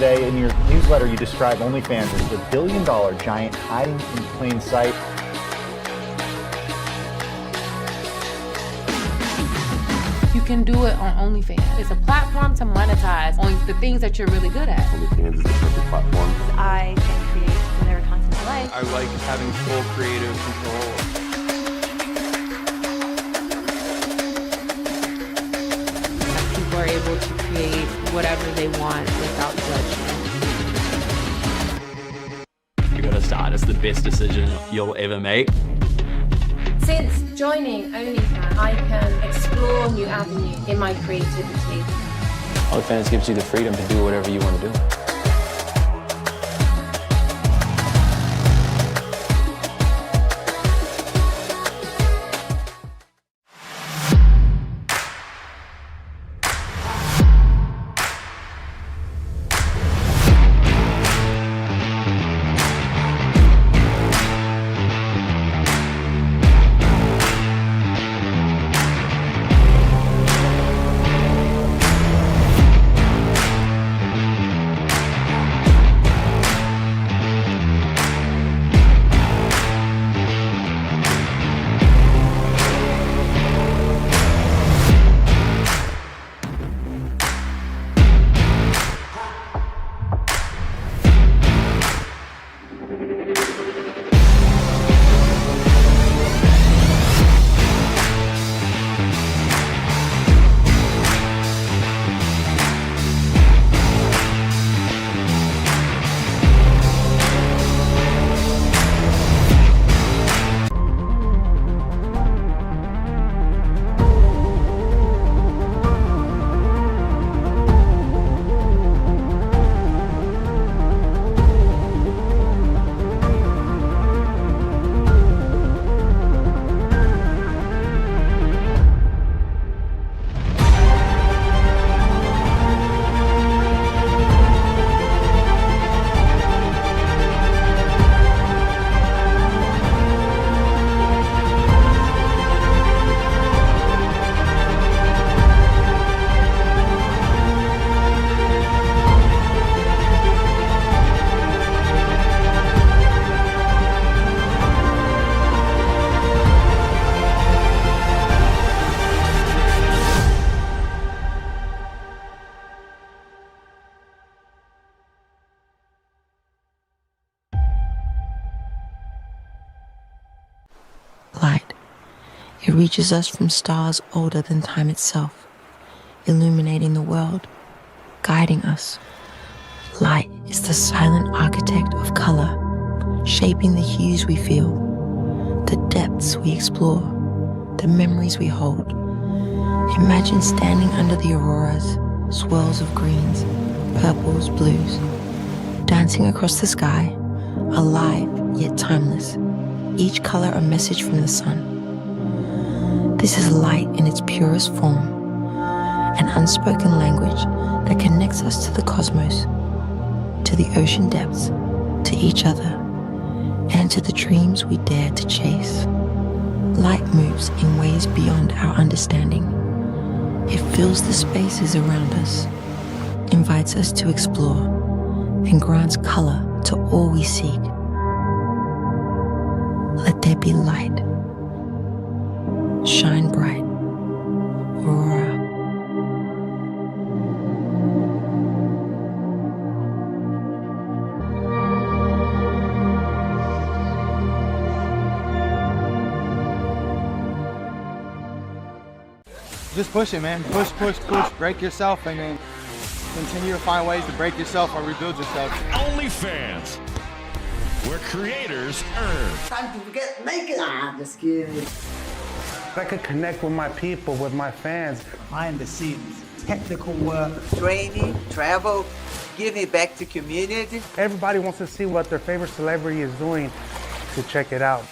today. In your newsletter, you describe OnlyFans as the billion-dollar giant hiding in plain sight. You can do it on OnlyFans. It's a platform to monetize on the things that you're really good at. OnlyFans is the perfect platform. I can create whatever content I like. I like having full creative control. People are able to create whatever they want without judgment. You gotta start. It's the best decision you'll ever make. Since joining OnlyFans, I can explore new avenues in my creativity. OnlyFans gives you the freedom to do whatever you want to do. Light. It reaches us from stars older than time itself, illuminating the world, guiding us. Light is the silent architect of color, shaping the hues we feel, the depths we explore, the memories we hold. Imagine standing under the auroras, swirls of greens, purples, blues, dancing across the sky, alive yet timeless, each color a message from the sun. This is light in its purest form, an unspoken language that connects us to the cosmos, to the ocean depths, to each other, and to the dreams we dare to chase. Light moves in ways beyond our understanding. It fills the spaces around us, invites us to explore, and grants color to all we seek. Let there be light. Shine bright, Aurora. Just push it, man. Push, push, push. Break yourself and then continue to find ways to break yourself or rebuild yourself. OnlyFans, where creators earn. Time to get naked. I'm just kidding. I could connect with my people, with my fans. Behind the scenes, technical work, training, travel, giving back to community. Everybody wants to see what their favorite celebrity is doing to check it out.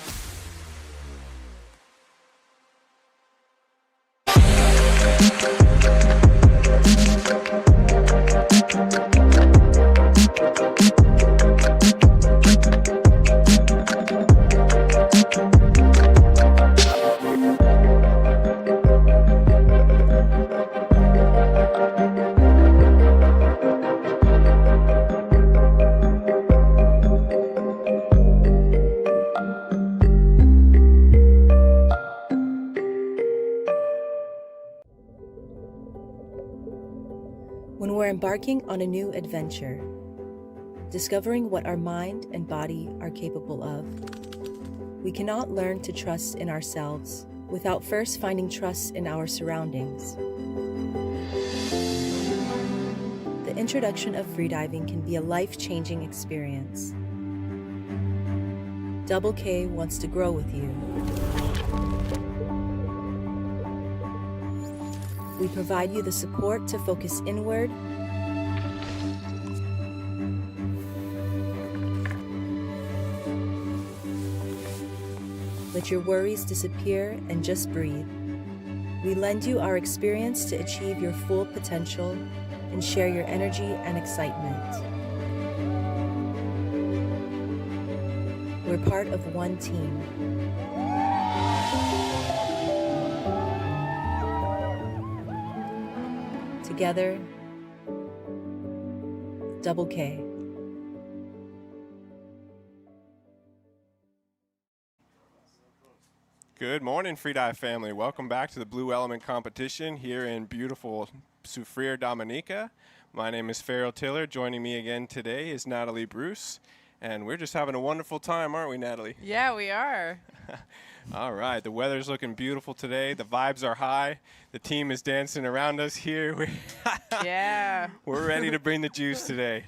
embarking on a new adventure, discovering what our mind and body are capable of. We cannot learn to trust in ourselves without first finding trust in our surroundings. The introduction of freediving can be a life-changing experience. Double K wants to grow with you. We provide you the support to focus inward let your worries disappear and just breathe. We lend you our experience to achieve your full potential and share your energy and excitement. We're part of one team. Together, Double K. Good morning, Freedive family. Welcome back to the Blue Element Competition here in beautiful Soufrière, Dominica. My name is Farrell Tiller. Joining me again today is Natalie Bruce. And we're just having a wonderful time, aren't we, Natalie? Yeah, we are. All right, the weather's looking beautiful today. The vibes are high. The team is dancing around us here. Yeah. We're ready to bring the juice today.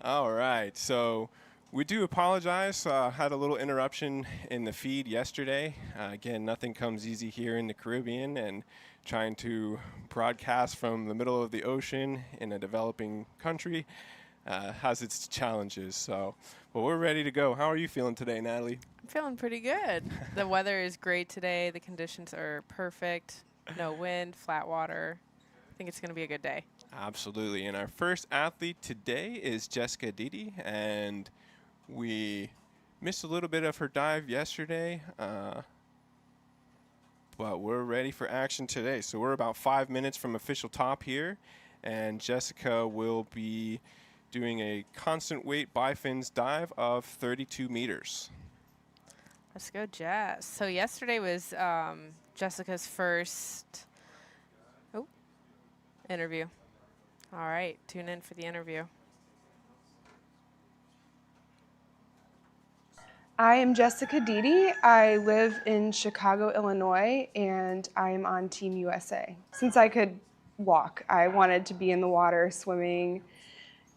All right, so we do apologize. Had a little interruption in the feed yesterday. Again, nothing comes easy here in the Caribbean, and trying to broadcast from the middle of the ocean in a developing country has its challenges. So, but we're ready to go. How are you feeling today, Natalie? I'm feeling pretty good. The weather is great today. The conditions are perfect. No wind, flat water. I think it's going to be a good day. Absolutely. And our first athlete today is Jessica Didi, and we missed a little bit of her dive yesterday, but we're ready for action today. So we're about 5 minutes from official top here, and Jessica will be doing a constant weight bifins dive of 32 meters. Let's go, Jess. So yesterday was Jessica's first interview. All right, tune in for the interview. I am Jessica Didi. I live in Chicago, Illinois, and I am on Team USA. Since I could walk, I wanted to be in the water swimming.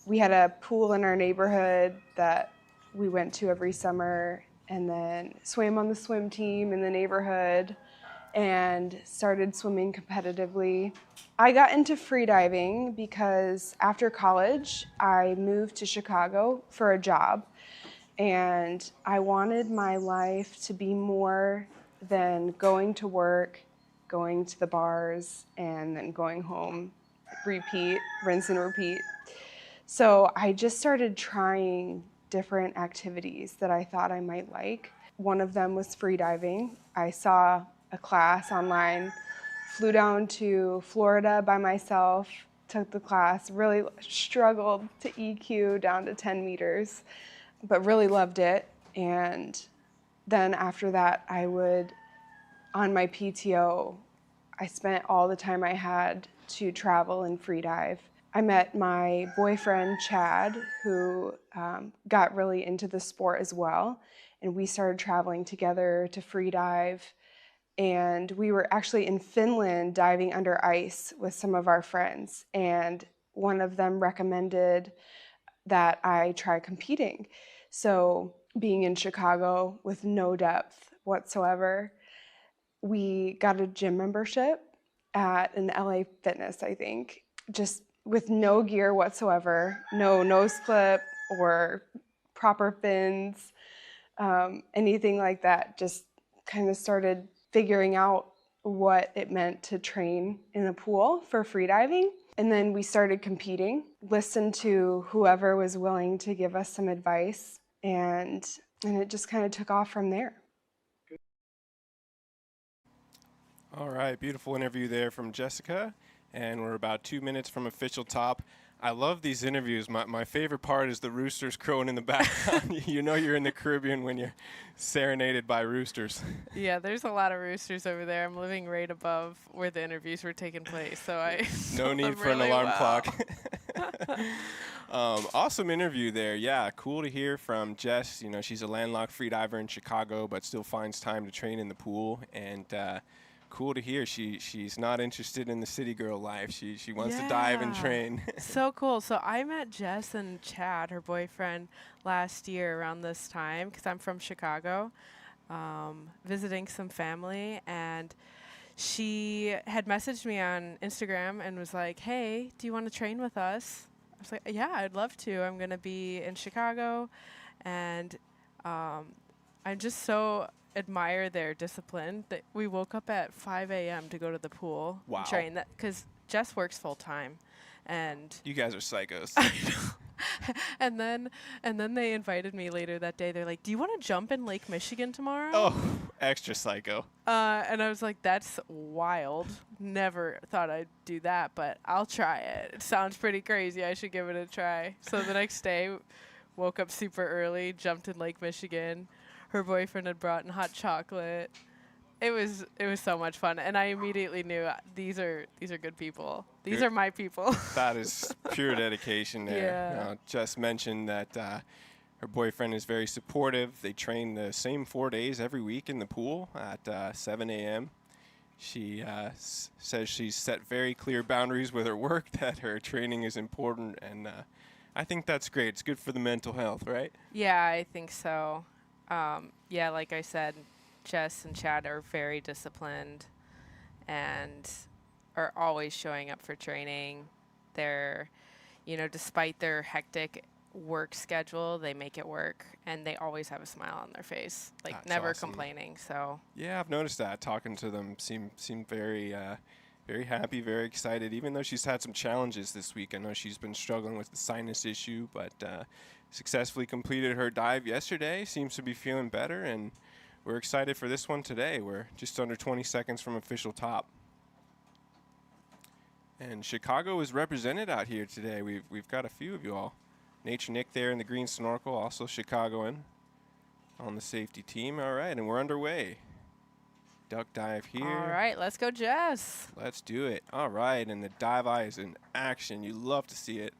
We had a pool in our neighborhood that we went to every summer, and then swam on the swim team in the neighborhood and started swimming competitively. I got into freediving because after college, I moved to Chicago for a job. And I wanted my life to be more than going to work, going to the bars, and then going home, repeat, rinse and repeat. So I just started trying different activities that I thought I might like. One of them was freediving. I saw a class online, flew down to Florida by myself, took the class, really struggled to EQ down to 10 meters. But really loved it. And then after that, I would, on my PTO, I spent all the time I had to travel and freedive. I met my boyfriend, Chad, who got really into the sport as well. And we started traveling together to freedive. And we were actually in Finland diving under ice with some of our friends. And one of them recommended that I try competing. So being in Chicago with no depth whatsoever, we got a gym membership at an LA Fitness, I think, just with no gear whatsoever, no nose clip or proper fins, anything like that. Just kind of started figuring out what it meant to train in a pool for freediving. And then we started competing, listened to whoever was willing to give us some advice, and it just kind of took off from there. All right, beautiful interview there from Jessica, and we're about 2 minutes from official top. I love these interviews. My favorite part is the roosters crowing in the background. You know you're in the Caribbean when you're serenaded by roosters. Yeah, there's a lot of roosters over there. I'm living right above where the interviews were taking place, so I no need for an alarm clock. Awesome interview there. Yeah, cool to hear from Jess. You know, she's a landlocked freediver in Chicago, but still finds time to train in the pool. And cool to hear she's not interested in the city girl life. She wants to dive and train. So cool. So I met Jess and Chad, her boyfriend, last year around this time because I'm from Chicago, visiting some family, and she had messaged me on Instagram and was like, hey, do you want to train with us? I was like, yeah, I'd love to. I'm going to be in Chicago. And I just so admire their discipline that we woke up at 5 a.m. to go to the pool and train. That because Jess works full time. And you guys are psychos. and then they invited me later that day. They're like, do you want to jump in Lake Michigan tomorrow? Oh, extra psycho. And I was like, that's wild. Never thought I'd do that, but I'll try it. It sounds pretty crazy. I should give it a try. So the next day, woke up super early, jumped in Lake Michigan. Her boyfriend had brought in hot chocolate. It was so much fun, and I immediately knew these are good people. These are my people. That is pure dedication there. Yeah. Jess mentioned that her boyfriend is very supportive. They train the same 4 days every week in the pool at 7 a.m. She says she's set very clear boundaries with her work, that her training is important, and I think that's great. It's good for the mental health, right? Yeah, I think so. Yeah, like I said, Jess and Chad are very disciplined and are always showing up for training. They're, despite their hectic work schedule, they make it work, and they always have a smile on their face, like That's never awesome. complaining. So yeah, I've noticed that. Talking to them, seem very very happy, very excited. Even though she's had some challenges this week, I know she's been struggling with the sinus issue, but successfully completed her dive yesterday. Seems to be feeling better, and we're excited for this one today. We're just under 20 seconds from official top. And Chicago is represented out here today. We've got a few of you all. Nature Nick there in the green snorkel, also Chicagoan on the safety team. All right, and we're underway. Duck dive here. all right, let's go, Jess. Let's do it. All right, and the dive eye is in action. You love to see it.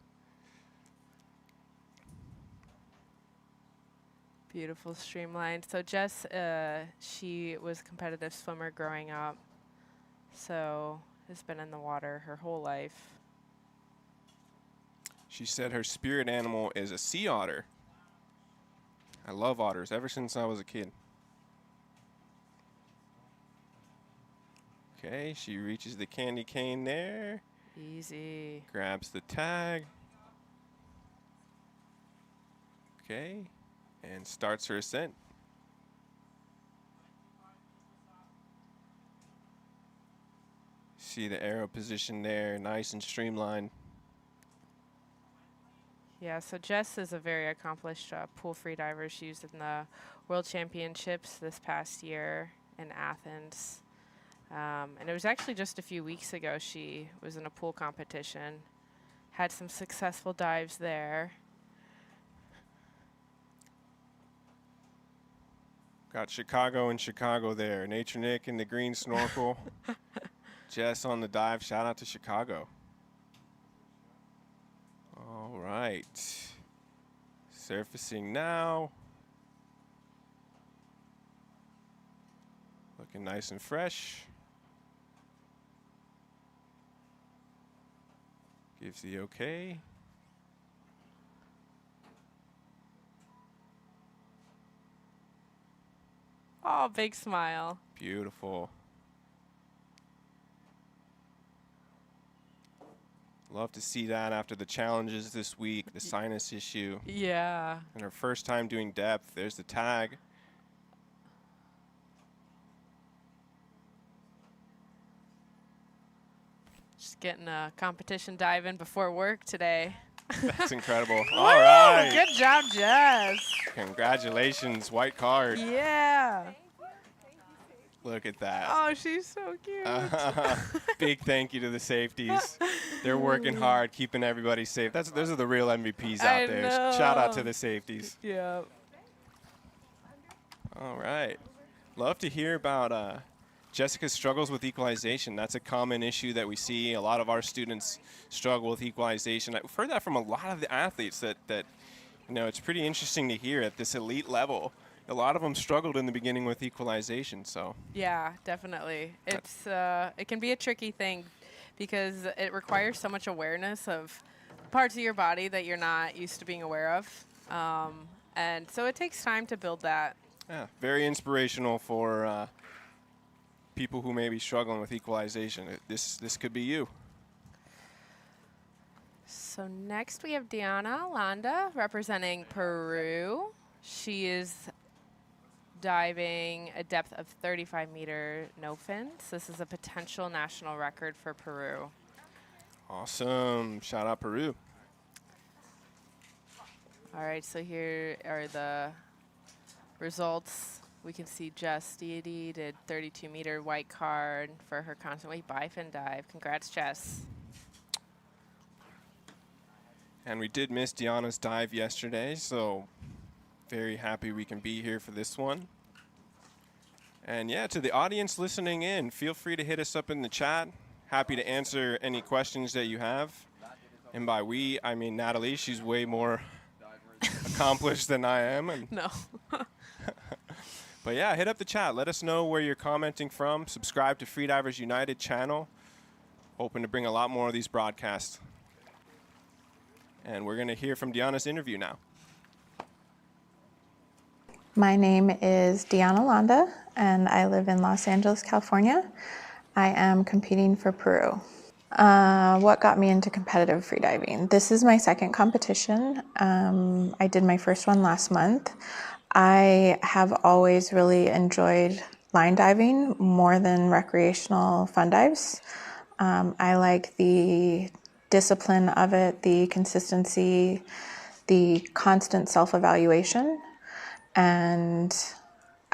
Beautiful, streamlined. So Jess, she was a competitive swimmer growing up, so has been in the water her whole life. She said her spirit animal is a sea otter. I love otters ever since I was a kid. Okay, she reaches the candy cane there. Easy. Grabs the tag. Okay, and starts her ascent. See the arrow position there, nice and streamlined. Yeah, so Jess is a very accomplished pool freediver. She was in the World Championships this past year in Athens. And it was actually just a few weeks ago she was in a pool competition. Had some successful dives there. Got Chicago and Chicago there. Nature Nick in the green snorkel. Jess on the dive. Shout out to Chicago. All right. Surfacing now. Looking nice and fresh. Gives the okay. Oh, big smile. Beautiful. Love to see that after the challenges this week, the sinus issue. Yeah. And her first time doing depth. There's the tag. Just getting a competition dive in before work today. That's incredible. All right. Good job, Jess. Congratulations, white card. Yeah. Look at that. Oh, she's so cute. Big thank you to the safeties. They're working hard, keeping everybody safe. Those are the real MVPs out I there. know. Shout out to the safeties. Yeah. All right. Love to hear about Jessica struggles with equalization. That's a common issue that we see. A lot of our students struggle with equalization. I've heard that from a lot of the athletes that you know, it's pretty interesting to hear at this elite level. A lot of them struggled in the beginning with equalization, so. Yeah, definitely. It's it can be a tricky thing because it requires so much awareness of parts of your body that you're not used to being aware of. And so it takes time to build that. Yeah, very inspirational for people who may be struggling with equalization. This could be you. So next we have Diana Landa representing Peru. She is diving a depth of 35-meter no fins. This is a potential national record for Peru. Awesome. Shout out Peru. All right, so here are the results. We can see Jess Deity did 32-meter white card for her constant weight bifin dive. Congrats, Jess. And we did miss Diana's dive yesterday, so very happy we can be here for this one. And yeah, to the audience listening in, feel free to hit us up in the chat. Happy to answer any questions that you have. And by we, I mean Natalie. She's way more accomplished than I am. And no. But yeah, hit up the chat. Let us know where you're commenting from. Subscribe to Freedivers United channel. Hoping to bring a lot more of these broadcasts. And we're going to hear from Diana's interview now. My name is Diana Landa, and I live in Los Angeles, California. I am competing for Peru. What got me into competitive freediving? This is my second competition. I did my first one last month. I have always really enjoyed line diving more than recreational fun dives. I like the discipline of it, the consistency, the constant self-evaluation. And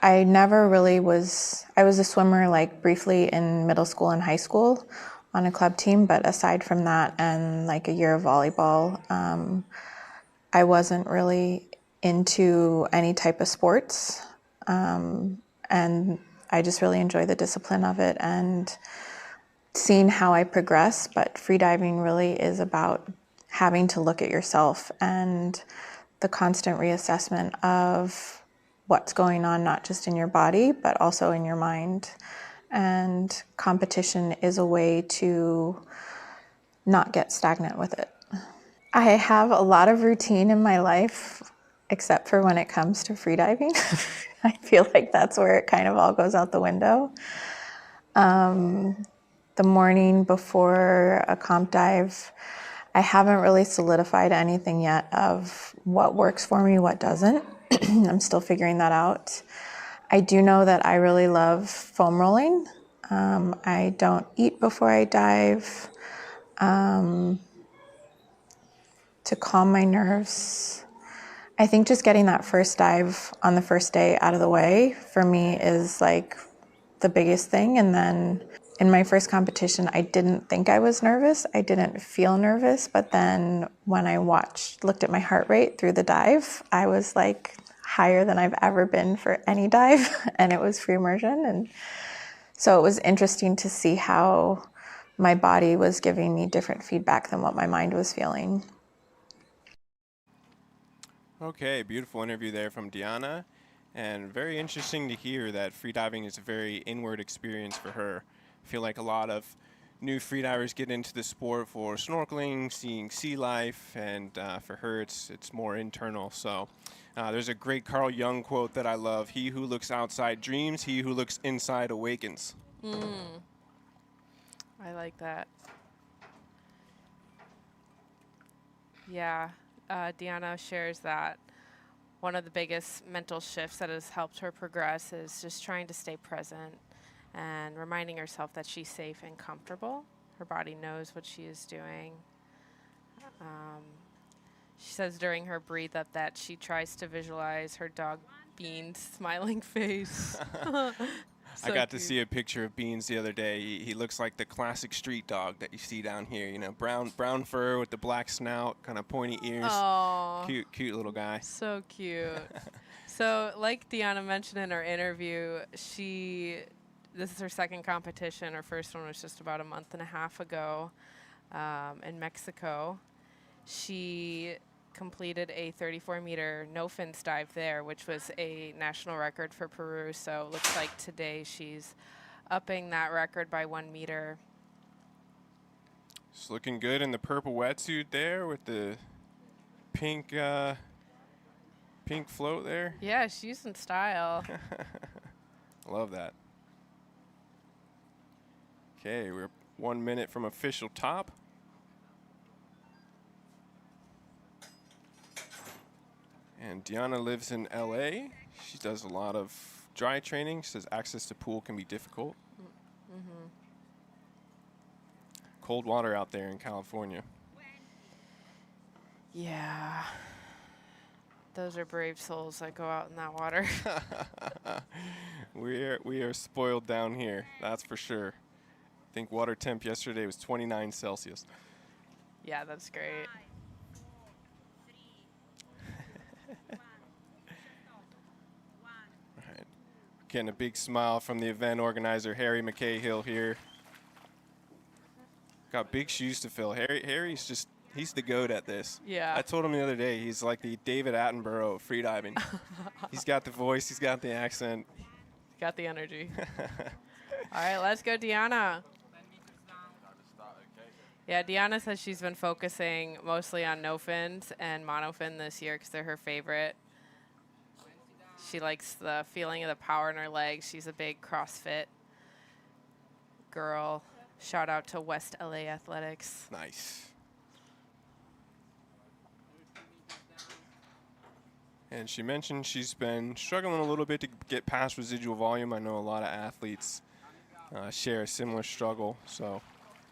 I never really was, I was a swimmer like briefly in middle school and high school on a club team, but aside from that and like a year of volleyball, I wasn't really into any type of sports. And I just really enjoy the discipline of it and seeing how I progress, but freediving really is about having to look at yourself and the constant reassessment of what's going on, not just in your body, but also in your mind. And competition is a way to not get stagnant with it. I have a lot of routine in my life, except for when it comes to freediving. I feel like that's where it kind of all goes out the window. The morning before a comp dive, I haven't really solidified anything yet of what works for me, what doesn't. I'm still figuring that out. I do know that I really love foam rolling. I don't eat before I dive to calm my nerves. I think just getting that first dive on the first day out of the way for me is like the biggest thing. And then in my first competition, I didn't think I was nervous. I didn't feel nervous. But then when I looked at my heart rate through the dive, I was like higher than I've ever been for any dive. And it was free immersion. And so it was interesting to see how my body was giving me different feedback than what my mind was feeling. Okay, beautiful interview there from Diana. And very interesting to hear that freediving is a very inward experience for her. I feel like a lot of new freedivers get into the sport for snorkeling, seeing sea life, and for her it's more internal. So there's a great Carl Jung quote that I love: "He who looks outside dreams, he who looks inside awakens." I like that. Yeah, Diana shares that one of the biggest mental shifts that has helped her progress is just trying to stay present and reminding herself that she's safe and comfortable. Her body knows what she is doing. She says during her breathe up that she tries to visualize her dog Bean's smiling face. I got to see a picture of Beans the other day. He looks like the classic street dog that you see down here. You know, brown fur with the black snout, kind of pointy ears. Aww. Cute little guy. So cute. So like Diana mentioned in our interview, she this is her second competition. Her first one was just about a month and a half ago in Mexico. She completed a 34-meter no-fins dive there, which was a national record for Peru. So it looks like today she's upping that record by 1 meter. It's looking good in the purple wetsuit there with the pink pink float there. Yeah, she's in style. Love that. Okay, we're 1 minute from official top. And Diana lives in LA. She does a lot of dry training. She says access to pool can be difficult. Mm-hmm. Cold water out there in California. Yeah. Those are brave souls that go out in that water. We are spoiled down here, that's for sure. I think water temp yesterday was 29 Celsius. Yeah, that's great. Right. Getting a big smile from the event organizer, Harry McCahill here. Got big shoes to fill. Harry's just, he's the GOAT at this. Yeah. I told him the other day, he's like the David Attenborough of freediving. He's got the voice, he's got the accent. Got the energy. All right, let's go, Diana. Yeah, Diana says she's been focusing mostly on no fins and monofin this year because they're her favorite. She likes the feeling of the power in her legs. She's a big CrossFit girl. Shout out to West LA Athletics. Nice. And she mentioned she's been struggling a little bit to get past residual volume. I know a lot of athletes share a similar struggle, so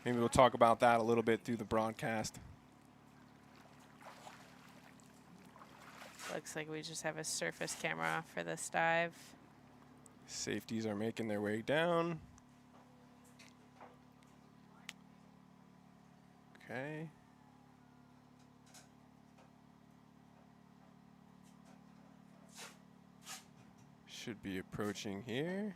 maybe we'll talk about that a little bit through the broadcast. Looks like we just have a surface camera for this dive. Safeties are making their way down. Okay. Should be approaching here.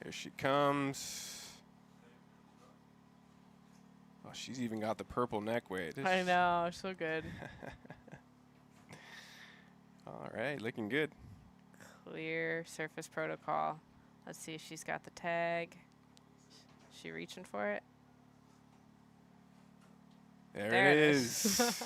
Here she comes. Oh, she's even got the purple neck weight. I know, so good. All right, looking good. Clear surface protocol. Let's see if she's got the tag. She reaching for it? There it is.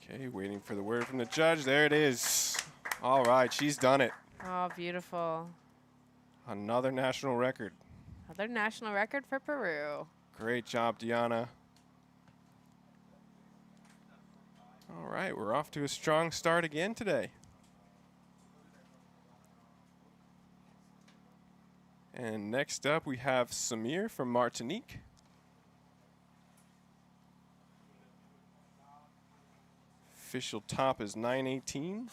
Okay, waiting for the word from the judge. There it is. All right, she's done it. Oh, beautiful. Another national record. Another national record for Peru. Great job, Diana. All right, we're off to a strong start again today. And next up, we have Samir from Martinique. Official top is 918.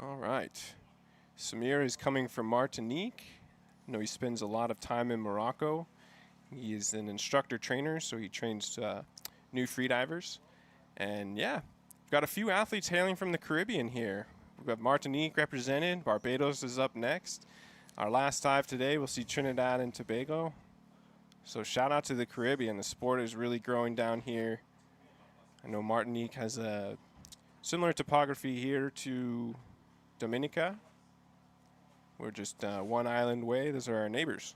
All right. Samir is coming from Martinique. I know he spends a lot of time in Morocco. He is an instructor trainer, so he trains new freedivers. And yeah, we've got a few athletes hailing from the Caribbean here. We've got Martinique represented. Barbados is up next. Our last dive today, we'll see Trinidad and Tobago. So shout out to the Caribbean. The sport is really growing down here. I know Martinique has a similar topography here to Dominica. We're just one island away. Those are our neighbors.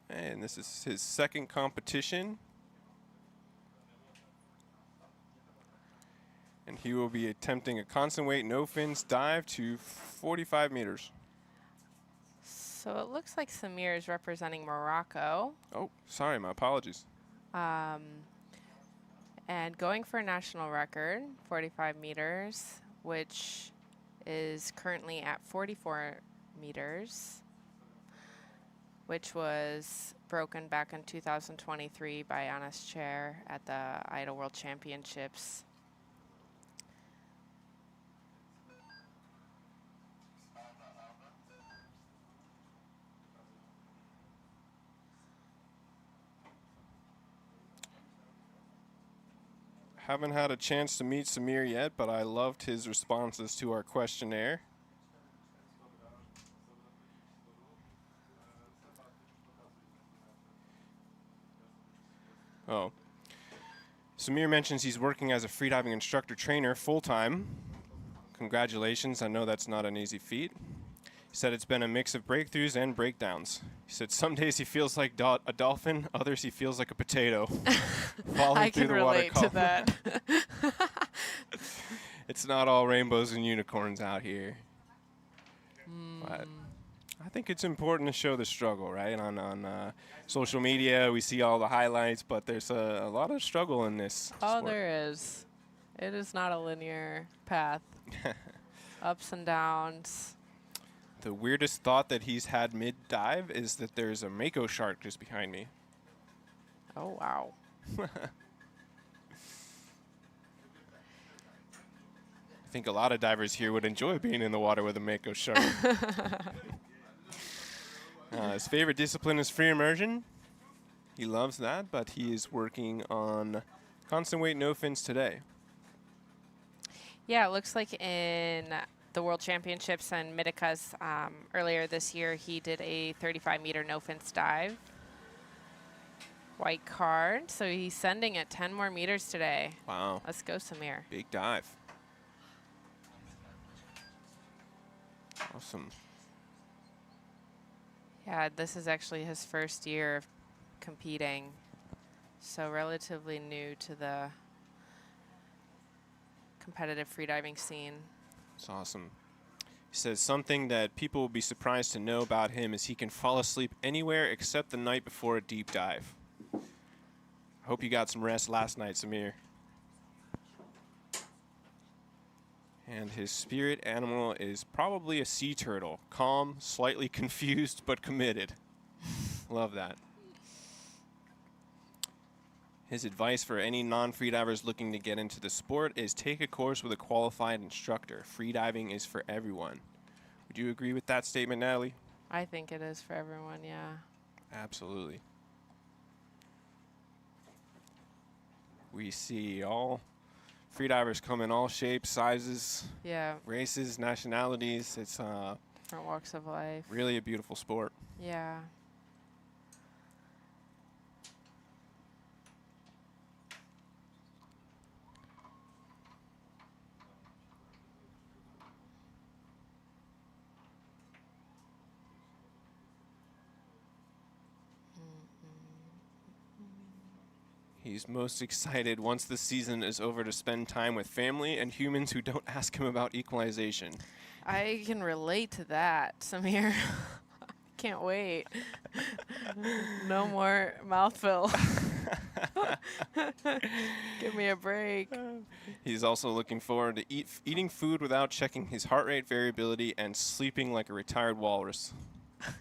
And this is his second competition. And he will be attempting a constant weight, no fins dive to 45 meters. So it looks like Samir is representing Morocco. Oh, sorry, my apologies. And going for a national record, 45 meters, which is currently at 44 meters, which was broken back in 2023 by Alistair at the Idle World Championships. Haven't had a chance to meet Samir yet, but I loved his responses to our questionnaire. Oh. Samir mentions he's working as a freediving instructor trainer full-time. Congratulations, I know that's not an easy feat. He said it's been a mix of breakthroughs and breakdowns. He said some days he feels like a dolphin, others he feels like a potato. I can relate to that. It's not all rainbows and unicorns out here. But I think it's important to show the struggle, right? On social media, we see all the highlights, but there's a lot of struggle in this sport. There is. It is not a linear path. Ups and downs. The weirdest thought that he's had mid-dive is that there's a mako shark just behind me. Oh, wow. I think a lot of divers here would enjoy being in the water with a mako shark. His favorite discipline is free immersion. He loves that, but he is working on constant weight no fins today. Yeah, it looks like in the World Championships and Dominica's earlier this year, he did a 35-meter no-fins dive. White card, so he's sending it 10 more meters today. Wow. Let's go, Samir. Big dive. Awesome. Yeah, this is actually his first year of competing, so relatively new to the competitive freediving scene. It's awesome. He says something that people will be surprised to know about him is he can fall asleep anywhere except the night before a deep dive. I hope you got some rest last night, Samir. And his spirit animal is probably a sea turtle. Calm, slightly confused, but committed. Love that. His advice for any non-freedivers looking to get into the sport is take a course with a qualified instructor. Freediving is for everyone. Would you agree with that statement, Natalie? I think it is for everyone, yeah. Absolutely. We see all freedivers come in all shapes, sizes, races, nationalities. It's different walks of life. Really a beautiful sport. Yeah. He's most excited once the season is over to spend time with family and humans who don't ask him about equalization. I can relate to that, Samir. Can't wait. No more mouthful. Give me a break. He's also looking forward to eating food without checking his heart rate variability and sleeping like a retired walrus.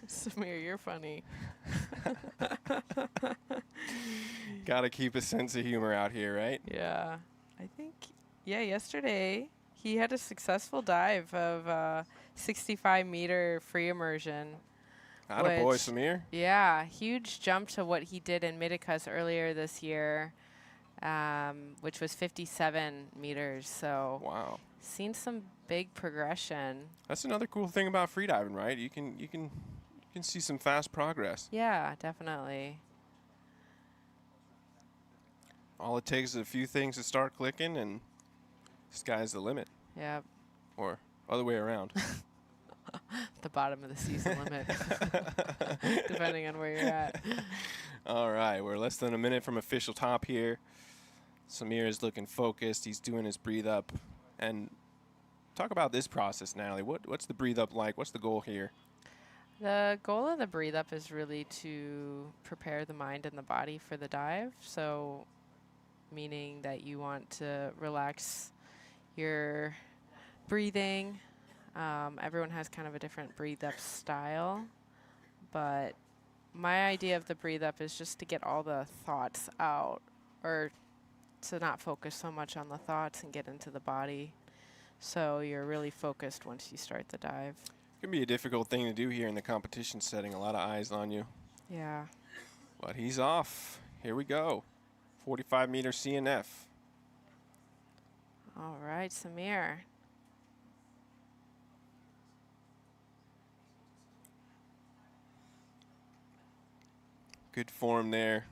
Samir, you're funny. Gotta keep a sense of humor out here, right? Yeah. I think, yesterday he had a successful dive of 65-meter free immersion. Attaboy, Samir. Yeah, huge jump to what he did in Dominica's earlier this year, which was 57 meters. So wow, seen some big progression. That's another cool thing about freediving, right? You can see some fast progress. Yeah, definitely. All it takes is a few things to start clicking, and sky's the limit. Yep. Or other way around. The bottom of the season limit, depending on where you're at. All right, we're less than a minute from official top here. Samir is looking focused. He's doing his breathe up. And talk about this process, Natalie. What's the breathe up like? What's the goal here? The goal of the breathe up is really to prepare the mind and the body for the dive. So meaning that you want to relax your breathing. Everyone has kind of a different breathe up style, but my idea of the breathe up is just to get all the thoughts out, or to not focus so much on the thoughts and get into the body. So you're really focused once you start the dive. It can be a difficult thing to do here in the competition setting. A lot of eyes on you. Yeah. But he's off. Here we go. 45-meter CNF. All right, Samir. Good form there.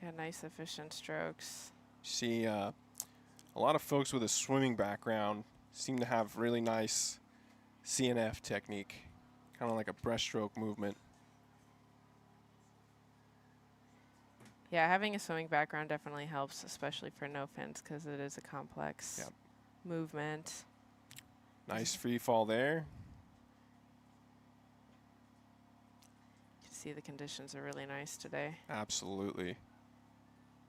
Yeah, nice efficient strokes. See, a lot of folks with a swimming background seem to have really nice CNF technique, kind of like a breaststroke movement. Yeah, having a swimming background definitely helps, especially for no fins, because it is a complex movement. Nice free fall there. You can see the conditions are really nice today. Absolutely.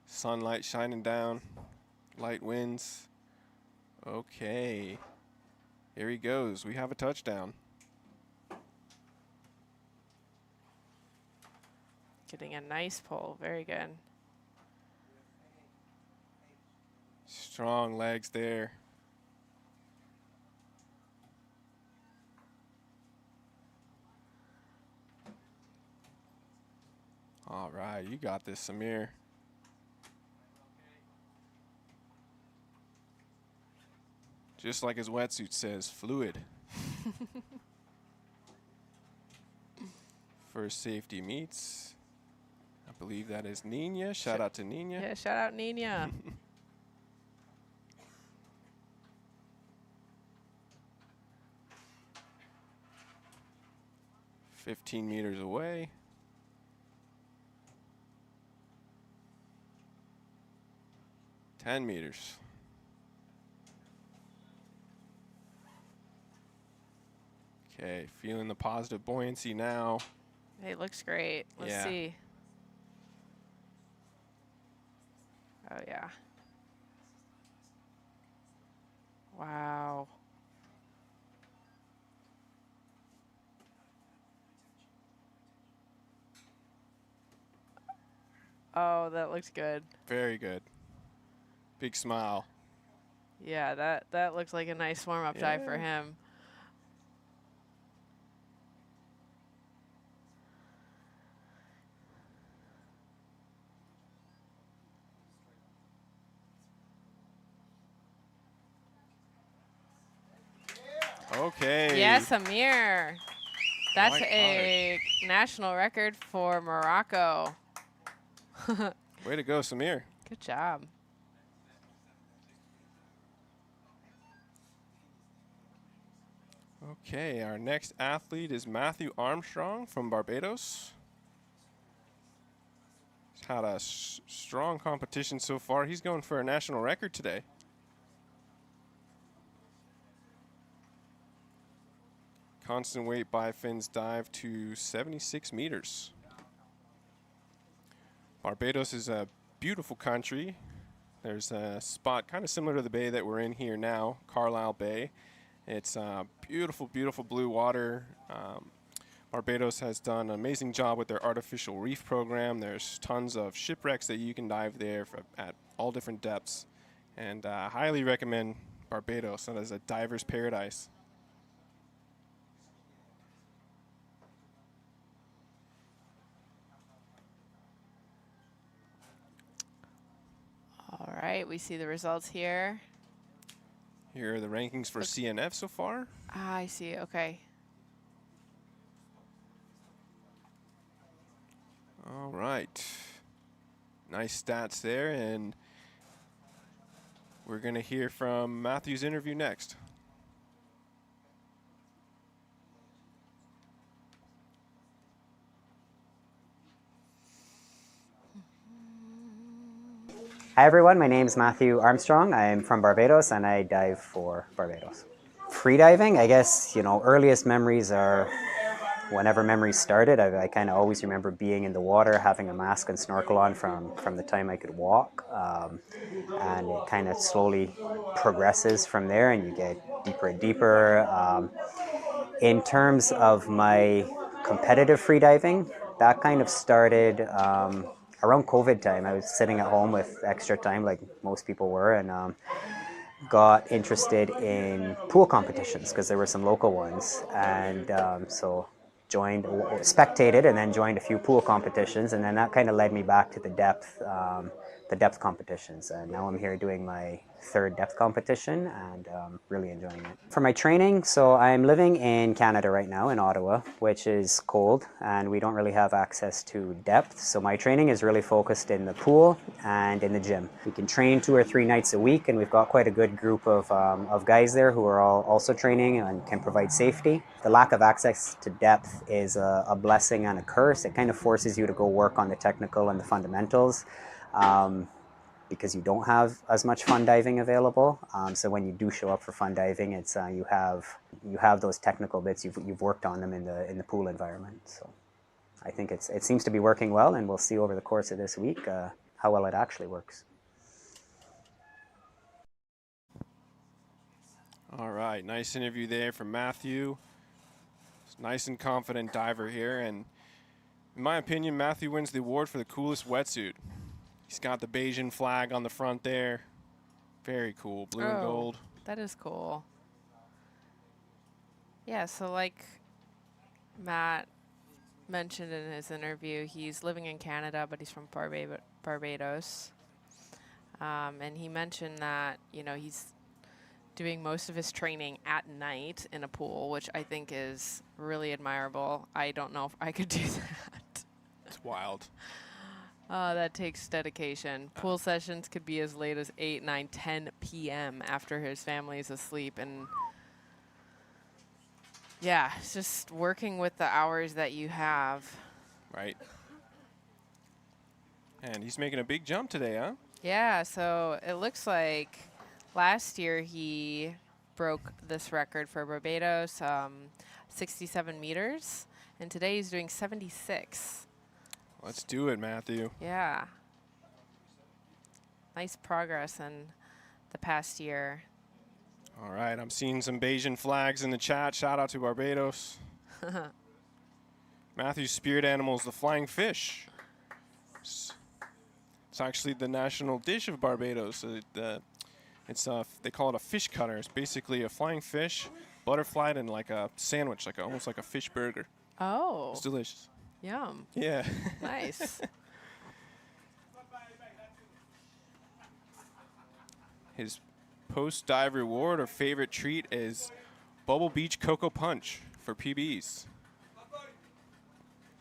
Sunlight shining down, light winds. Okay, here he goes. We have a touchdown. Getting a nice pull, very good. Strong legs there. All right, you got this, Samir. Just like his wetsuit says, fluid. First safety meets. I believe that is Nina. Shout out to Nina. Yeah, shout out Nina. 15 meters away. $10 meters. Okay, feeling the positive buoyancy now. Hey, looks great. Let's see. Oh, yeah. Wow. Oh, that looks good. Very good. Big smile. Yeah, that looks like a nice warm-up dive for him. Okay. Yes, Samir. That's a national record for Morocco. Way to go, Samir. Good job. Okay, our next athlete is Matthew Armstrong from Barbados. He's had a strong competition so far. He's going for a national record today. Constant weight bifins dive to 76 meters. Barbados is a beautiful country. There's a spot kind of similar to the bay that we're in here now, Carlisle Bay. It's beautiful, beautiful blue water. Barbados has done an amazing job with their artificial reef program. There's tons of shipwrecks that you can dive there at all different depths. And I highly recommend Barbados as a diver's paradise. All right, we see the results here. Here are the rankings for CNF so far. Ah, I see. Okay. All right. Nice stats there, and we're going to hear from Matthew's interview next. Hi everyone, my name is Matthew Armstrong. I'm from Barbados and I dive for Barbados. Freediving, I guess, earliest memories are whenever memories started, I kind of always remember being in the water, having a mask and snorkel on from the time I could walk. And it kind of slowly progresses from there, and you get deeper and deeper. In terms of my competitive freediving, that kind of started around COVID time. I was sitting at home with extra time, like most people were, and got interested in pool competitions because there were some local ones, and so spectated, and then joined a few pool competitions, and then that kind of led me back to the depth competitions, and now I'm here doing my third depth competition, and really enjoying it. For my training, so I'm living in Canada right now, in Ottawa, which is cold, and we don't really have access to depth, so my training is really focused in the pool and in the gym. We can train 2 or 3 nights a week, and we've got quite a good group of guys there who are all also training and can provide safety. The lack of access to depth is a blessing and a curse. It kind of forces you to go work on the technical and the fundamentals, because you don't have as much fun diving available. So when you do show up for fun diving, it's you have those technical bits. You've worked on them in the pool environment. So I think it seems to be working well, and we'll see over the course of this week how well it actually works. All right, nice interview there from Matthew. Nice and confident diver here, and in my opinion, Matthew wins the award for the coolest wetsuit. He's got the Bayesian flag on the front there. Very cool, blue and gold. That is cool. Yeah, so like Matt mentioned in his interview, he's living in Canada, but he's from Barbados. And he mentioned that, you know, he's doing most of his training at night in a pool, which I think is really admirable. I don't know if I could do that. It's wild. That takes dedication. Pool sessions could be as late as 8, 9, 10 p.m. after his family is asleep. And yeah, it's just working with the hours that you have. Right. And he's making a big jump today, huh? Yeah, so it looks like last year he broke this record for Barbados, 67 meters. And today he's doing 76. Let's do it, Matthew. Yeah. Nice progress in the past year. All right, I'm seeing some Bayesian flags in the chat. Shout out to Barbados. Matthew's spirit animal is the flying fish. It's actually the national dish of Barbados. They call it a fish cutter. It's basically a flying fish, butterflied in like a sandwich, almost like a fish burger. Oh. It's delicious. Yum. Yeah. Nice. His post-dive reward or favorite treat is Bubble Beach Cocoa Punch for PBs.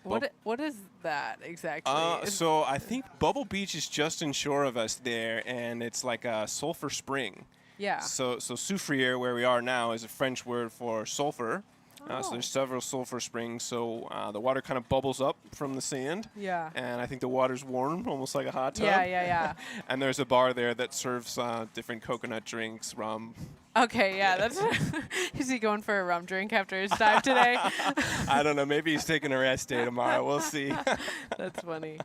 What is that exactly? So I think Bubble Beach is just inshore of us there, and it's like a sulfur spring. Yeah. So Soufrière, where we are now, is a French word for sulfur. So there's several sulfur springs, so the water kind of bubbles up from the sand. Yeah. And I think the water's warm, almost like a hot tub. Yeah. And there's a bar there that serves different coconut drinks, rum. Okay, yeah, that's. Is he going for a rum drink after his dive today? I don't know. Maybe he's taking a rest day tomorrow. We'll see. That's funny.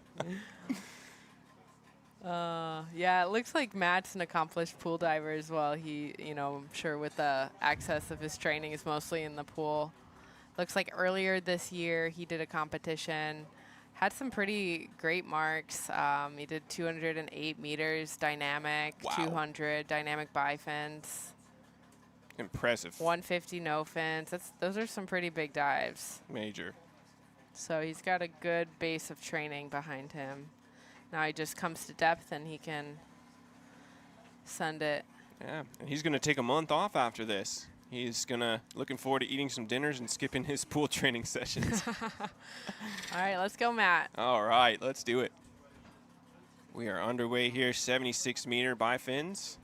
Yeah, it looks like Matt's an accomplished pool diver as well. He, I'm sure with the access of his training is mostly in the pool. Looks like earlier this year he did a competition, had some pretty great marks. He did 208 meters dynamic, 200 dynamic bifins. Impressive. 150 no fins. Those are some pretty big dives. Major. So he's got a good base of training behind him. Now he just comes to depth and he can send it. Yeah, and he's going to take a month off after this. He's looking forward to eating some dinners and skipping his pool training sessions. All right, let's go, Matt. All right, let's do it. We are underway here, 76-meter bifins.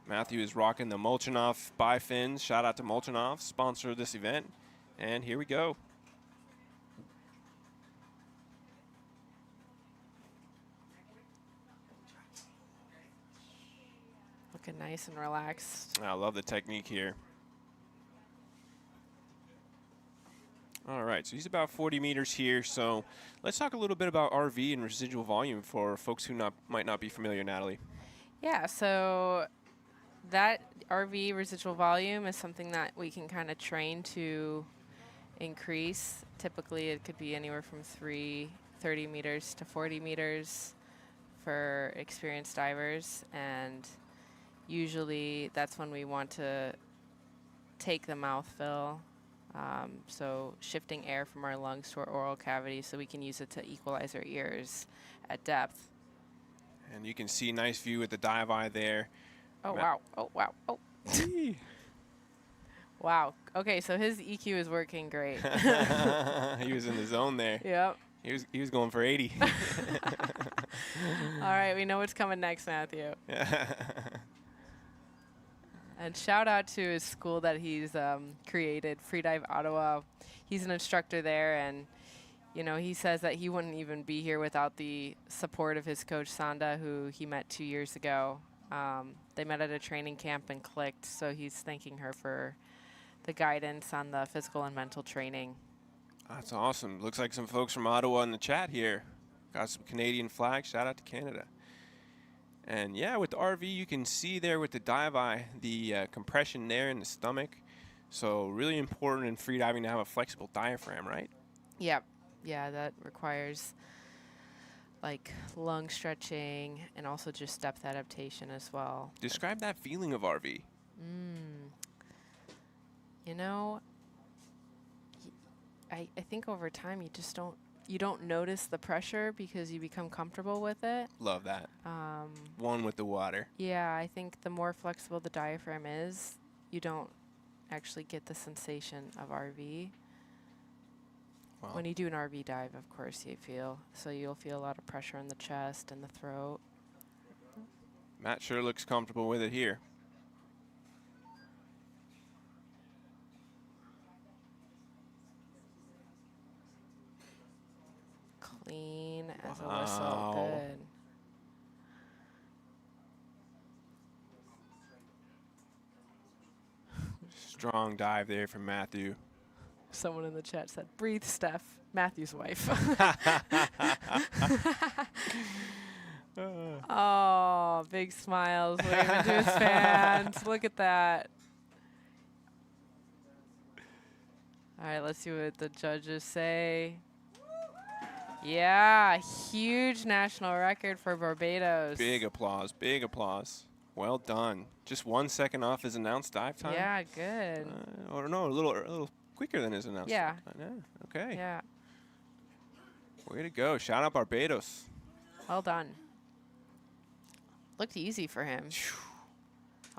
Matthew is rocking the Molchanov bifins. Shout out to Molchanov, sponsor of this event. And here we go. Looking nice and relaxed. I love the technique here. All right, so he's about 40 meters here. So let's talk a little bit about RV and residual volume for folks who might not be familiar, Natalie. Yeah, so that RV residual volume is something that we can kind of train to increase. Typically, it could be anywhere from 30 meters to 40 meters for experienced divers. And usually that's when we want to take the mouth fill. So shifting air from our lungs to our oral cavity so we can use it to equalize our ears at depth. And you can see nice view with the dive eye there. Oh, wow. Oh, wow. Oh. Wow. Okay, so his EQ is working great. He was in the zone there. Yep. He was going for 80. All right, we know what's coming next, Matthew. And shout out to his school that he's created, Freedive Ottawa. He's an instructor there, and you know, he says that he wouldn't even be here without the support of his coach, Sanda, who he met 2 years ago. They met at a training camp and clicked, so he's thanking her for the guidance on the physical and mental training. That's awesome. Looks like some folks from Ottawa in the chat here. Got some Canadian flags. Shout out to Canada. And yeah, with the RV, you can see there with the dive eye, the compression there in the stomach. So really important in freediving to have a flexible diaphragm, right? Yep. Yeah, that requires like lung stretching and also just depth adaptation as well. Describe that feeling of RV. You know, I think over time you don't notice the pressure because you become comfortable with it. Love that. One with the water. Yeah, I think the more flexible the diaphragm is, you don't actually get the sensation of RV. Wow. When you do an RV dive, of course, you'll feel a lot of pressure in the chest and the throat. Matt sure looks comfortable with it here. Clean as a whistle. Good. Strong dive there from Matthew. Someone in the chat said, breathe, Steph, Matthew's wife. Oh, big smiles waving to his fans. Look at that. All right, let's see what the judges say. Yeah, huge national record for Barbados. Big applause, big applause. Well done. Just 1 second off his announced dive time. Yeah, good. Or no, a little quicker than his announced. Yeah. Okay. Yeah. Way to go. Shout out Barbados. Well done. Looked easy for him.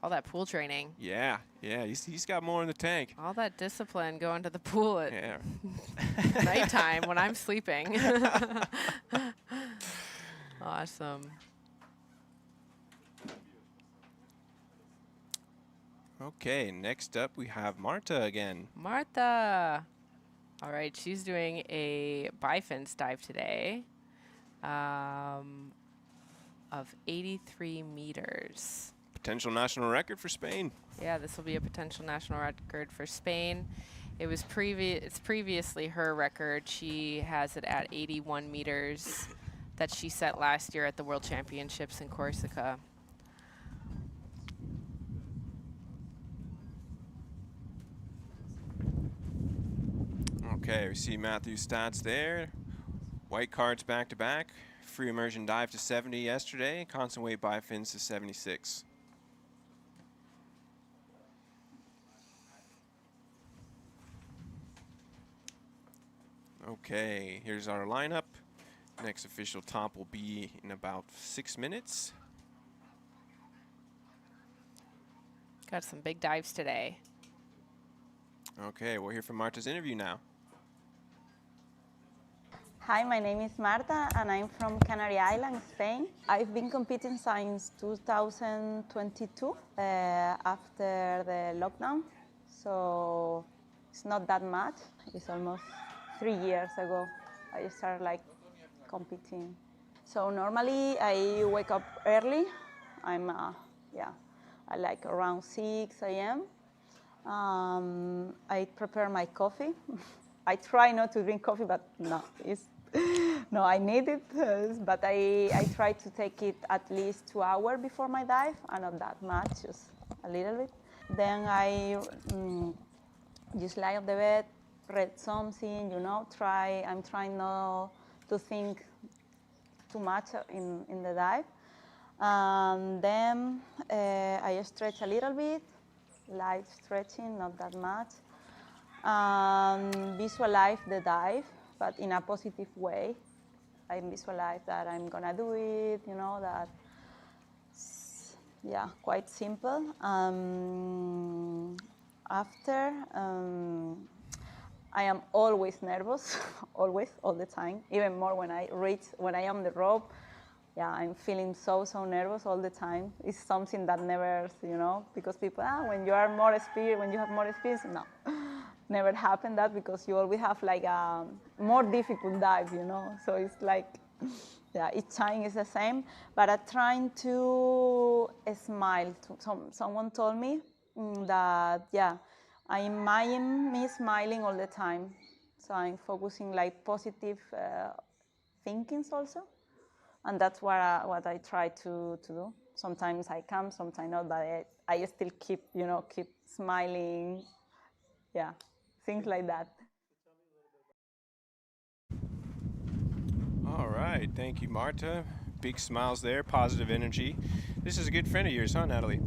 All that pool training. Yeah, he's got more in the tank. All that discipline going to the pool at yeah. nighttime when I'm sleeping. Awesome. Okay, next up we have Marta again. Marta. All right, she's doing a bifins dive today of 83 meters. Potential national record for Spain. Yeah, this will be a potential national record for Spain. It was it's previously her record. She has it at 81 meters that she set last year at the World Championships in Corsica. Okay, we see Matthew's stats there. White cards back to back. Free immersion dive to 70 yesterday. Constant weight bifins to 76. Okay, here's our lineup. Next official top will be in about 6 minutes. Got some big dives today. Okay, we'll hear from Marta's interview now. Hi, my name is Marta and I'm from Canary Islands, Spain. I've been competing since 2022 after the lockdown, so it's not that much. It's almost 3 years ago I started competing. So normally I wake up early. I'm like around 6 a.m. I prepare my coffee. I try not to drink coffee, but no, no, I need it. But I try to take it at least 2 hours before my dive, and not that much, just a little bit. Then I just lie on the bed, read something, I'm trying not to think too much in the dive. Then I stretch a little bit, light stretching, not that much. Visualize the dive, but in a positive way. I visualize that I'm gonna do it, that, yeah, quite simple. After, I am always nervous, always, all the time, even more when I am on the rope. Yeah, I'm feeling so nervous all the time. It's something that never, because people, when you have more experience, no, never happened that, because you always have like a more difficult dive, So it's like, yeah, each time is the same, but I'm trying to smile. Someone told me that, yeah, I'm smiling all the time. So I'm focusing like positive thinkings also. And that's what I try to do. Sometimes I come, sometimes not, but I still keep smiling. Yeah, things like that. All right, thank you, Marta. Big smiles there, positive energy. This is a good friend of yours, huh, Natalie?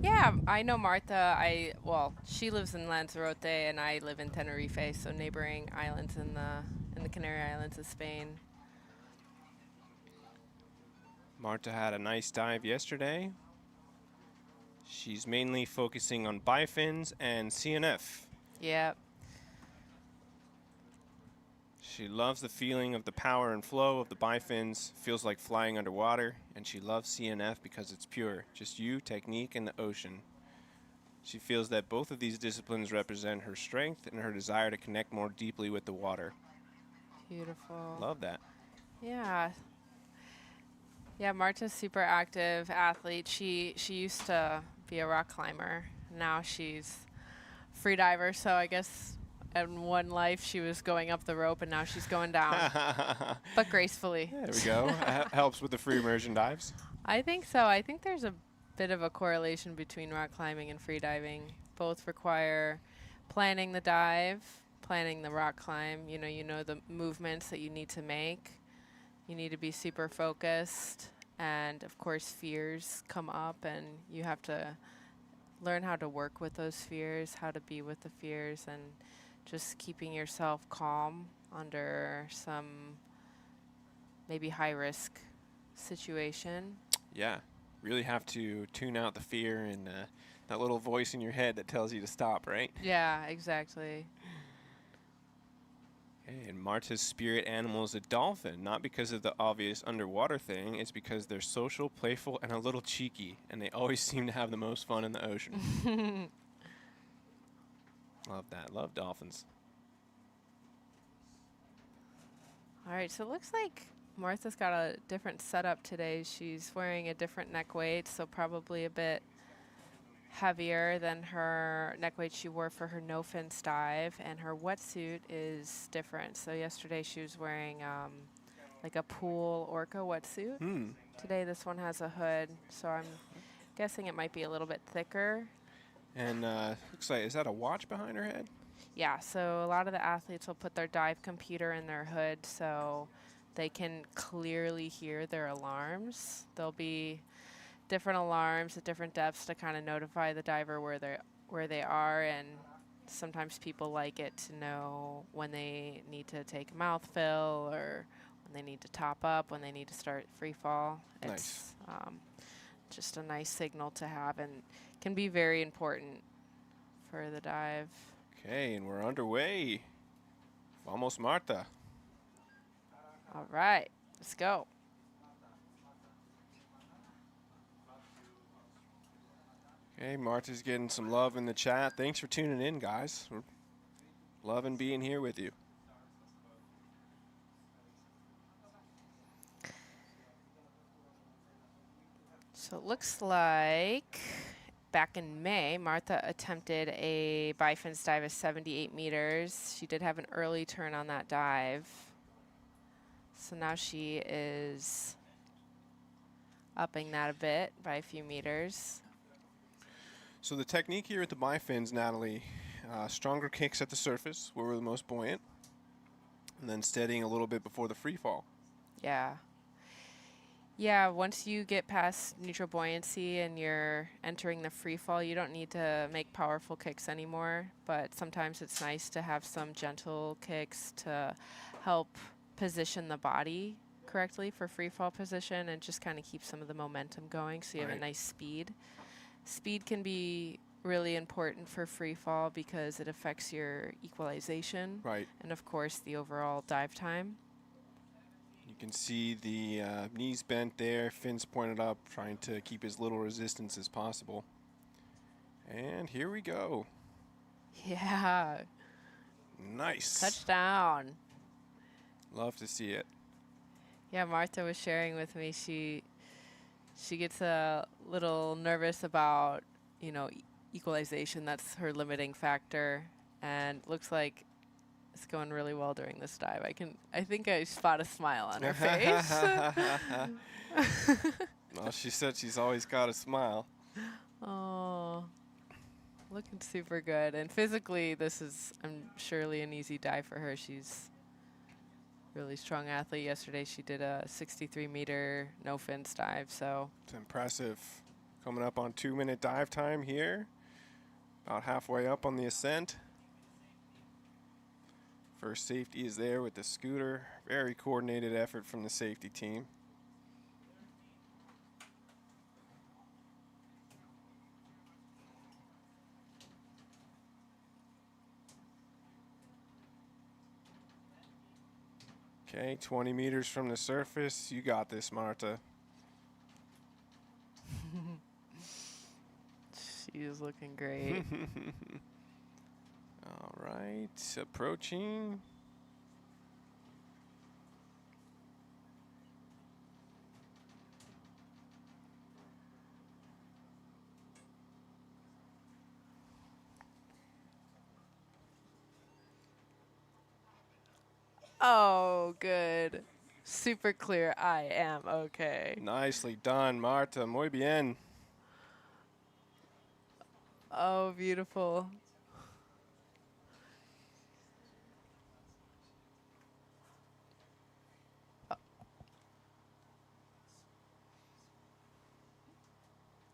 Yeah, I know Marta. She lives in Lanzarote and I live in Tenerife, so neighboring islands in the Canary Islands of Spain. Marta had a nice dive yesterday. She's mainly focusing on bifins and CNF. Yep. She loves the feeling of the power and flow of the bifins, feels like flying underwater, and she loves CNF because it's pure, just you, technique, and the ocean. She feels that both of these disciplines represent her strength and her desire to connect more deeply with the water. Beautiful. Love that. Yeah. Yeah, Marta's super active athlete. She used to be a rock climber. Now she's free diver, so I guess in one life she was going up the rope and now she's going down. But gracefully. There we go. Helps with the free immersion dives. I think so. I think there's a bit of a correlation between rock climbing and free diving. Both require planning the dive, planning the rock climb. You know the movements that you need to make. You need to be super focused, and of course fears come up and you have to learn how to work with those fears, how to be with the fears, and just keeping yourself calm under some maybe high risk situation. Yeah, really have to tune out the fear and that little voice in your head that tells you to stop, right? Yeah, exactly. Okay, and Marta's spirit animal is a dolphin, not because of the obvious underwater thing, it's because they're social, playful, and a little cheeky, and they always seem to have the most fun in the ocean. Love that. Love dolphins. All right, so it looks like Martha's got a different setup today. She's wearing a different neck weight, so probably a bit heavier than her neck weight she wore for her no fins dive, and her wetsuit is different. So yesterday she was wearing like a pool orca wetsuit. Today this one has a hood, so I'm guessing it might be a little bit thicker. And looks like, is that a watch behind her head? Yeah, so a lot of the athletes will put their dive computer in their hood so they can clearly hear their alarms. There'll be different alarms at different depths to kind of notify the diver where they are, and sometimes people like it to know when they need to take a mouth fill or when they need to top up, when they need to start free fall. Nice. It's just a nice signal to have and can be very important for the dive. Okay, and we're underway. Vamos, Marta. All right, let's go. Okay, Marta's getting some love in the chat. Thanks for tuning in, guys. We're loving being here with you. So it looks like back in May, Marta attempted a bifins dive of 78 meters. She did have an early turn on that dive. So now she is upping that a bit by a few meters. So the technique here at the bifins, Natalie, stronger kicks at the surface where we're the most buoyant, and then steadying a little bit before the free fall. Yeah. Yeah, once you get past neutral buoyancy and you're entering the free fall, you don't need to make powerful kicks anymore, but sometimes it's nice to have some gentle kicks to help position the body correctly for free fall position and just kind of keep some of the momentum going so you have a nice speed. Speed can be really important for free fall because it affects your equalization. Right. And of course the overall dive time. You can see the knees bent there, fins pointed up, trying to keep as little resistance as possible. And here we go. Yeah. Nice. Touchdown. Love to see it. Yeah, Marta was sharing with me, she gets a little nervous about, you know, equalization. That's her limiting factor, and looks like it's going really well during this dive. I think I spot a smile on her face. Well, she said she's always got a smile. Oh, looking super good. And physically, this is surely an easy dive for her. She's a really strong athlete. Yesterday, she did a 63-meter no fins dive. So it's impressive. Coming up on 2-minute dive time here. About halfway up on the ascent. First safety is there with the scooter. Very coordinated effort from the safety team. Okay, 20 meters from the surface. You got this, Marta. She is looking great. All right, approaching. Oh, good. Super clear. I am okay. Nicely done, Marta. Muy bien. Oh, beautiful.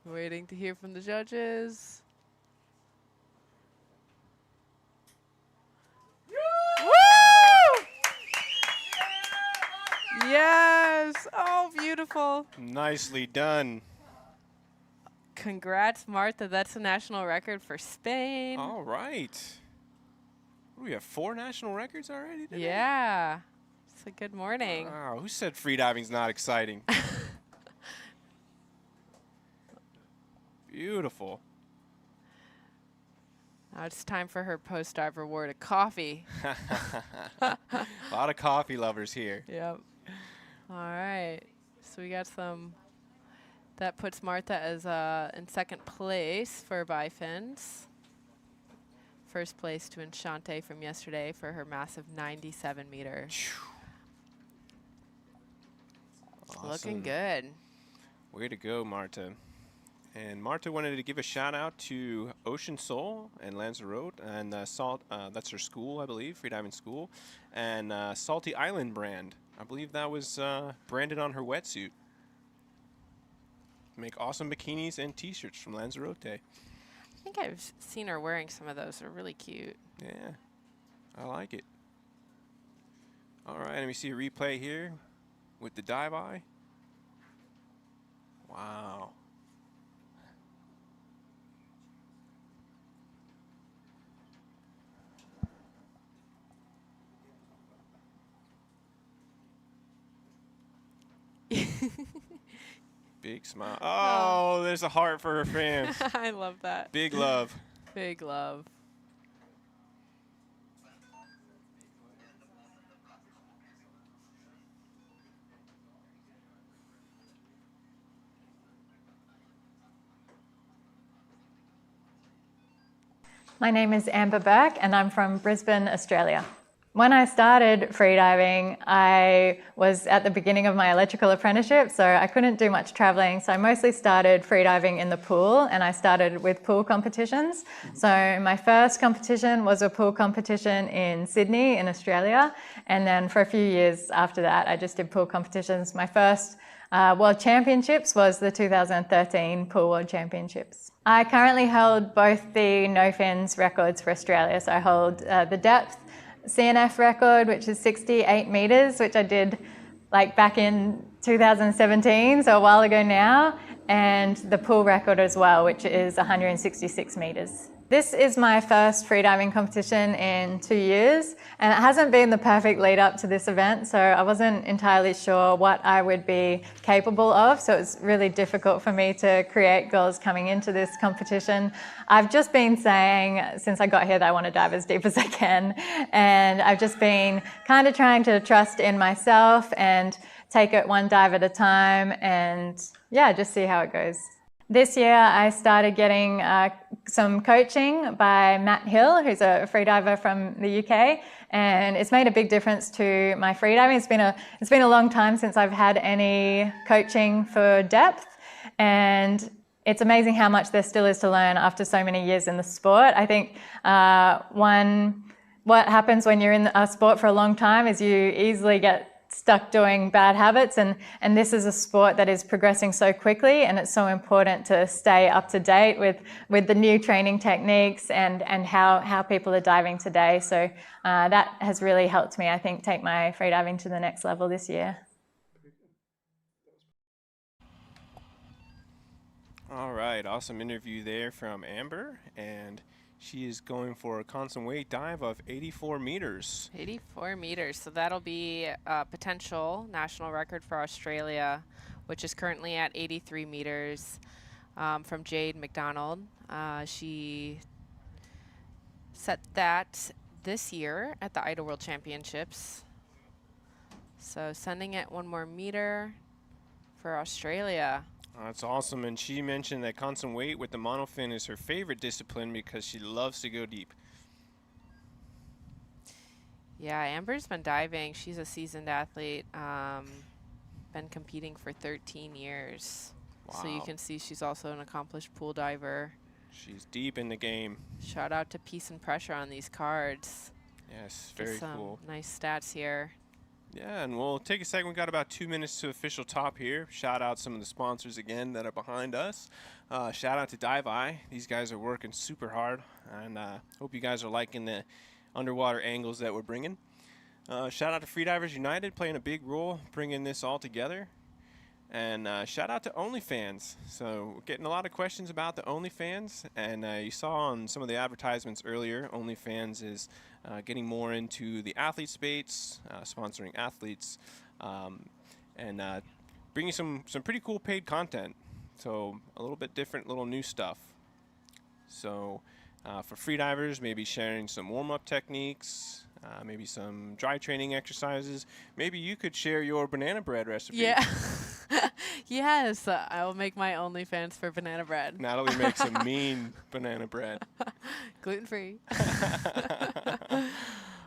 Waiting to hear from the judges. Woo! Yes. Oh, beautiful. Nicely done. Congrats, Marta. That's a national record for Spain. All right. What do we have, 4 national records already today? Yeah. It's a good morning. Wow. Who said freediving's not exciting? Beautiful. Now it's time for her post-dive reward, a coffee. A lot of coffee lovers here. Yep. All right. So we got some. That puts Marta as in second place for bifins. First place to Enchante from yesterday for her massive 97 meters. Awesome. Looking good. Way to go, Marta. And Marta wanted to give a shout out to Ocean Soul and Lanzarote and Salt. That's her school, I believe, freediving school, and Salty Island brand. I believe that was branded on her wetsuit. Make awesome bikinis and T-shirts from Lanzarote. I think I've seen her wearing some of those. They're really cute. Yeah, I like it. All right, let me see a replay here with the dive eye. Wow. Big smile. Oh, there's a heart for her fans. I love that. Big love. Big love. My name is Amber Bourke and I'm from Brisbane, Australia. When I started freediving, I was at the beginning of my electrical apprenticeship, so I couldn't do much traveling. So I mostly started freediving in the pool, and I started with pool competitions. So my first competition was a pool competition in Sydney in Australia. And then for a few years after that, I just did pool competitions. My first World Championships was the 2013 Pool World Championships. I currently hold both the no fins records for Australia. So I hold the depth CNF record, which is 68 meters, which I did like back in 2017, so a while ago now, and the pool record as well, which is 166 meters. This is my first freediving competition in 2 years, and it hasn't been the perfect lead up to this event, so I wasn't entirely sure what I would be capable of, so it's really difficult for me to create goals coming into this competition. I've just been saying since I got here that I want to dive as deep as I can, and I've just been kind of trying to trust in myself and take it one dive at a time, and yeah, just see how it goes. This year I started getting some coaching by Matt Hill, who's a freediver from the UK, and it's made a big difference to my freediving. It's been a long time since I've had any coaching for depth, and it's amazing how much there still is to learn after so many years in the sport. I think what happens when you're in a sport for a long time is you easily get stuck doing bad habits, and this is a sport that is progressing so quickly, and it's so important to stay up to date with the new training techniques and how people are diving today. So that has really helped me, I think, take my freediving to the next level this year. All right, awesome interview there from Amber, and she is going for a constant weight dive of 84 meters. 84 meters, so that'll be a potential national record for Australia, which is currently at 83 meters from Jade McDonald. She set that this year at the Idle World Championships. So sending it one more meter for Australia. That's awesome, and she mentioned that constant weight with the monofin is her favorite discipline because she loves to go deep. Yeah, Amber's been diving. She's a seasoned athlete, been competing for 13 years. Wow. So you can see she's also an accomplished pool diver. She's deep in the game. Shout out to Peace and Pressure on these cards. Yes, very cool. Nice stats here. Yeah, and we'll take a second. We've got about 2 minutes to official top here. Shout out some of the sponsors again that are behind us. Shout out to Dive Eye. These guys are working super hard, and hope you guys are liking the underwater angles that we're bringing. Shout out to Freedivers United, playing a big role bringing this all together. And shout out to OnlyFans. So we're getting a lot of questions about the OnlyFans, and you saw on some of the advertisements earlier, OnlyFans is getting more into the athlete space, sponsoring athletes, and bringing some pretty cool paid content. So a little bit different, little new stuff. So for freedivers, maybe sharing some warm-up techniques, maybe some dry training exercises. Maybe you could share your banana bread recipe. Yeah. Yes, I will make my OnlyFans for banana bread. Natalie makes a mean banana bread. Gluten-free.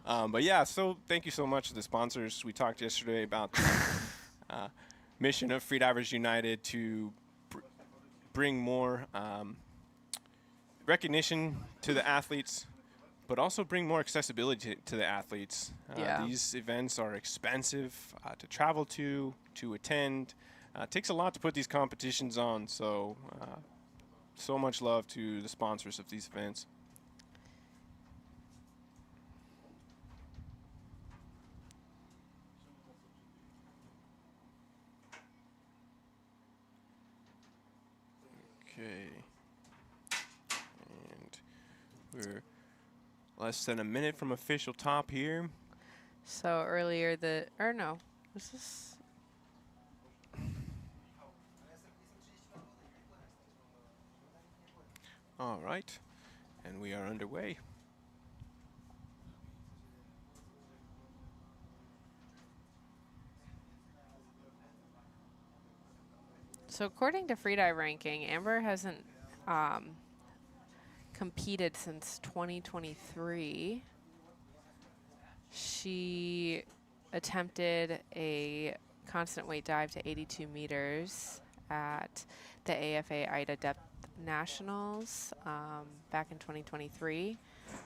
But yeah, so thank you so much to the sponsors. We talked yesterday about the mission of Freedivers United to bring more recognition to the athletes, but also bring more accessibility to the athletes. Yeah. These events are expensive to travel to attend. It takes a lot to put these competitions on, so so much love to the sponsors of these events. Okay. And we're less than a minute from official top here. So earlier was this? All right, and we are underway. So according to Freedive ranking, Amber hasn't competed since 2023. She attempted a constant weight dive to 82 meters at the AFA IDA Depth Nationals back in 2023.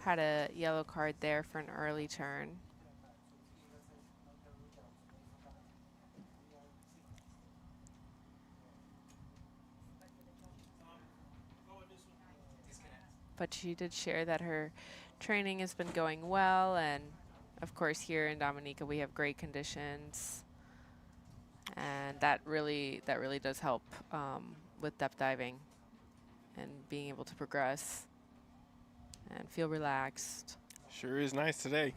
Had a yellow card there for an early turn. But she did share that her training has been going well, and of course here in Dominica we have great conditions, and that really does help with depth diving and being able to progress and feel relaxed. Sure is nice today.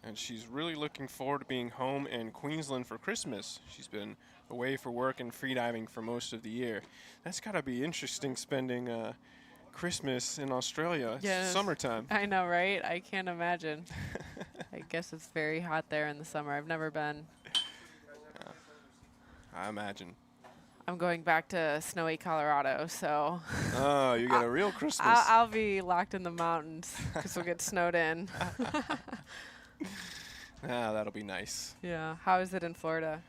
And she's really looking forward to being home in Queensland for Christmas. She's been away for work and freediving for most of the year. That's got to be interesting, spending Christmas in Australia. Yes. It's summertime. I know, right? I can't imagine. I guess it's very hot there in the summer. I've never been. Yeah, I imagine. I'm going back to snowy Colorado, so. Oh, you got a real Christmas. I'll be locked in the mountains because we'll get snowed in. That'll be nice. Yeah. How is it in Florida?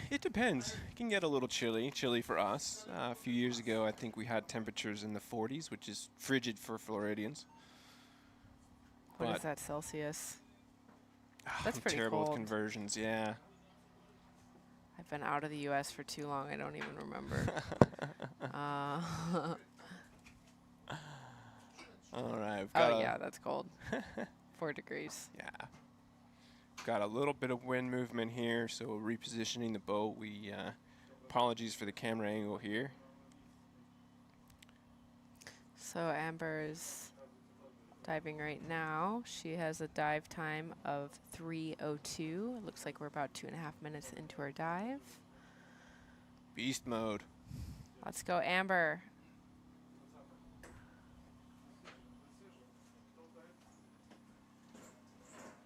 It depends. It can get a little chilly for us. A few years ago, I think we had temperatures in the 40s, which is frigid for Floridians. What is that, Celsius? That's pretty terrible cold. With conversions, yeah. I've been out of the U.S. for too long. I don't even remember. All right. Oh, yeah, that's cold. 4 degrees. Yeah. Got a little bit of wind movement here, so repositioning the boat. We apologies for the camera angle here. So Amber is diving right now. She has a dive time of 3:02. It looks like we're about 2.5 minutes into her dive. Beast mode. Let's go, Amber.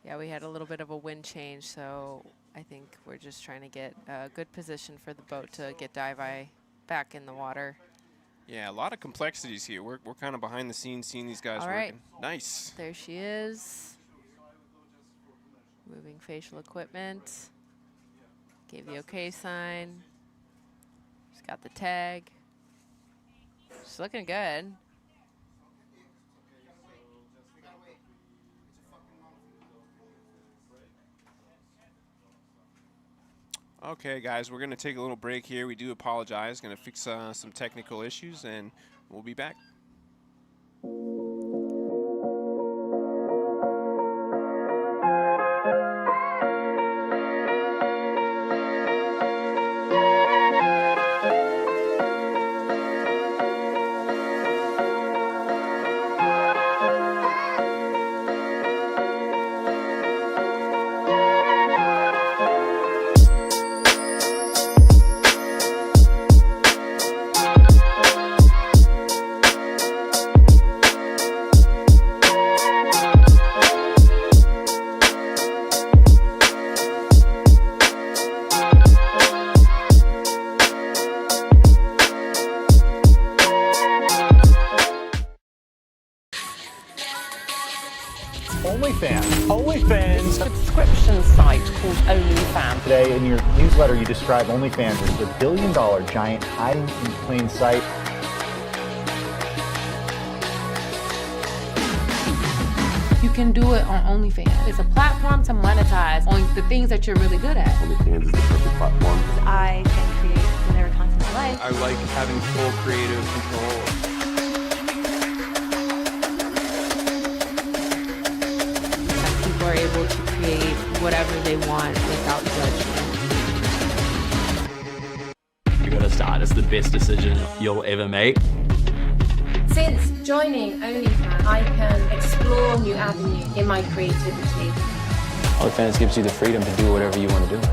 Yeah, we had a little bit of a wind change, so I think we're just trying to get a good position for the boat to get dive eye back in the water. Yeah, a lot of complexities here. We're kind of behind the scenes seeing these guys working. Nice. There she is. Moving facial equipment. Gave the okay sign. She's got the tag. She's looking good. Okay, guys, we're going to take a little break here. We do apologize. Going to fix some technical issues, and we'll be back. OnlyFans. Subscription site called OnlyFans. Today in your newsletter you describe OnlyFans as the billion-dollar giant hiding in plain sight. You can do it on OnlyFans. It's a platform to monetize on the things that you're really good at. OnlyFans is the perfect platform. I can create whatever content I like. I like having full creative control. Are able to create whatever they want without judgment. You gotta start. It's the best decision you'll ever make. Since joining OnlyFans, I can explore new avenues in my creativity. OnlyFans gives you the freedom to do whatever you want to do.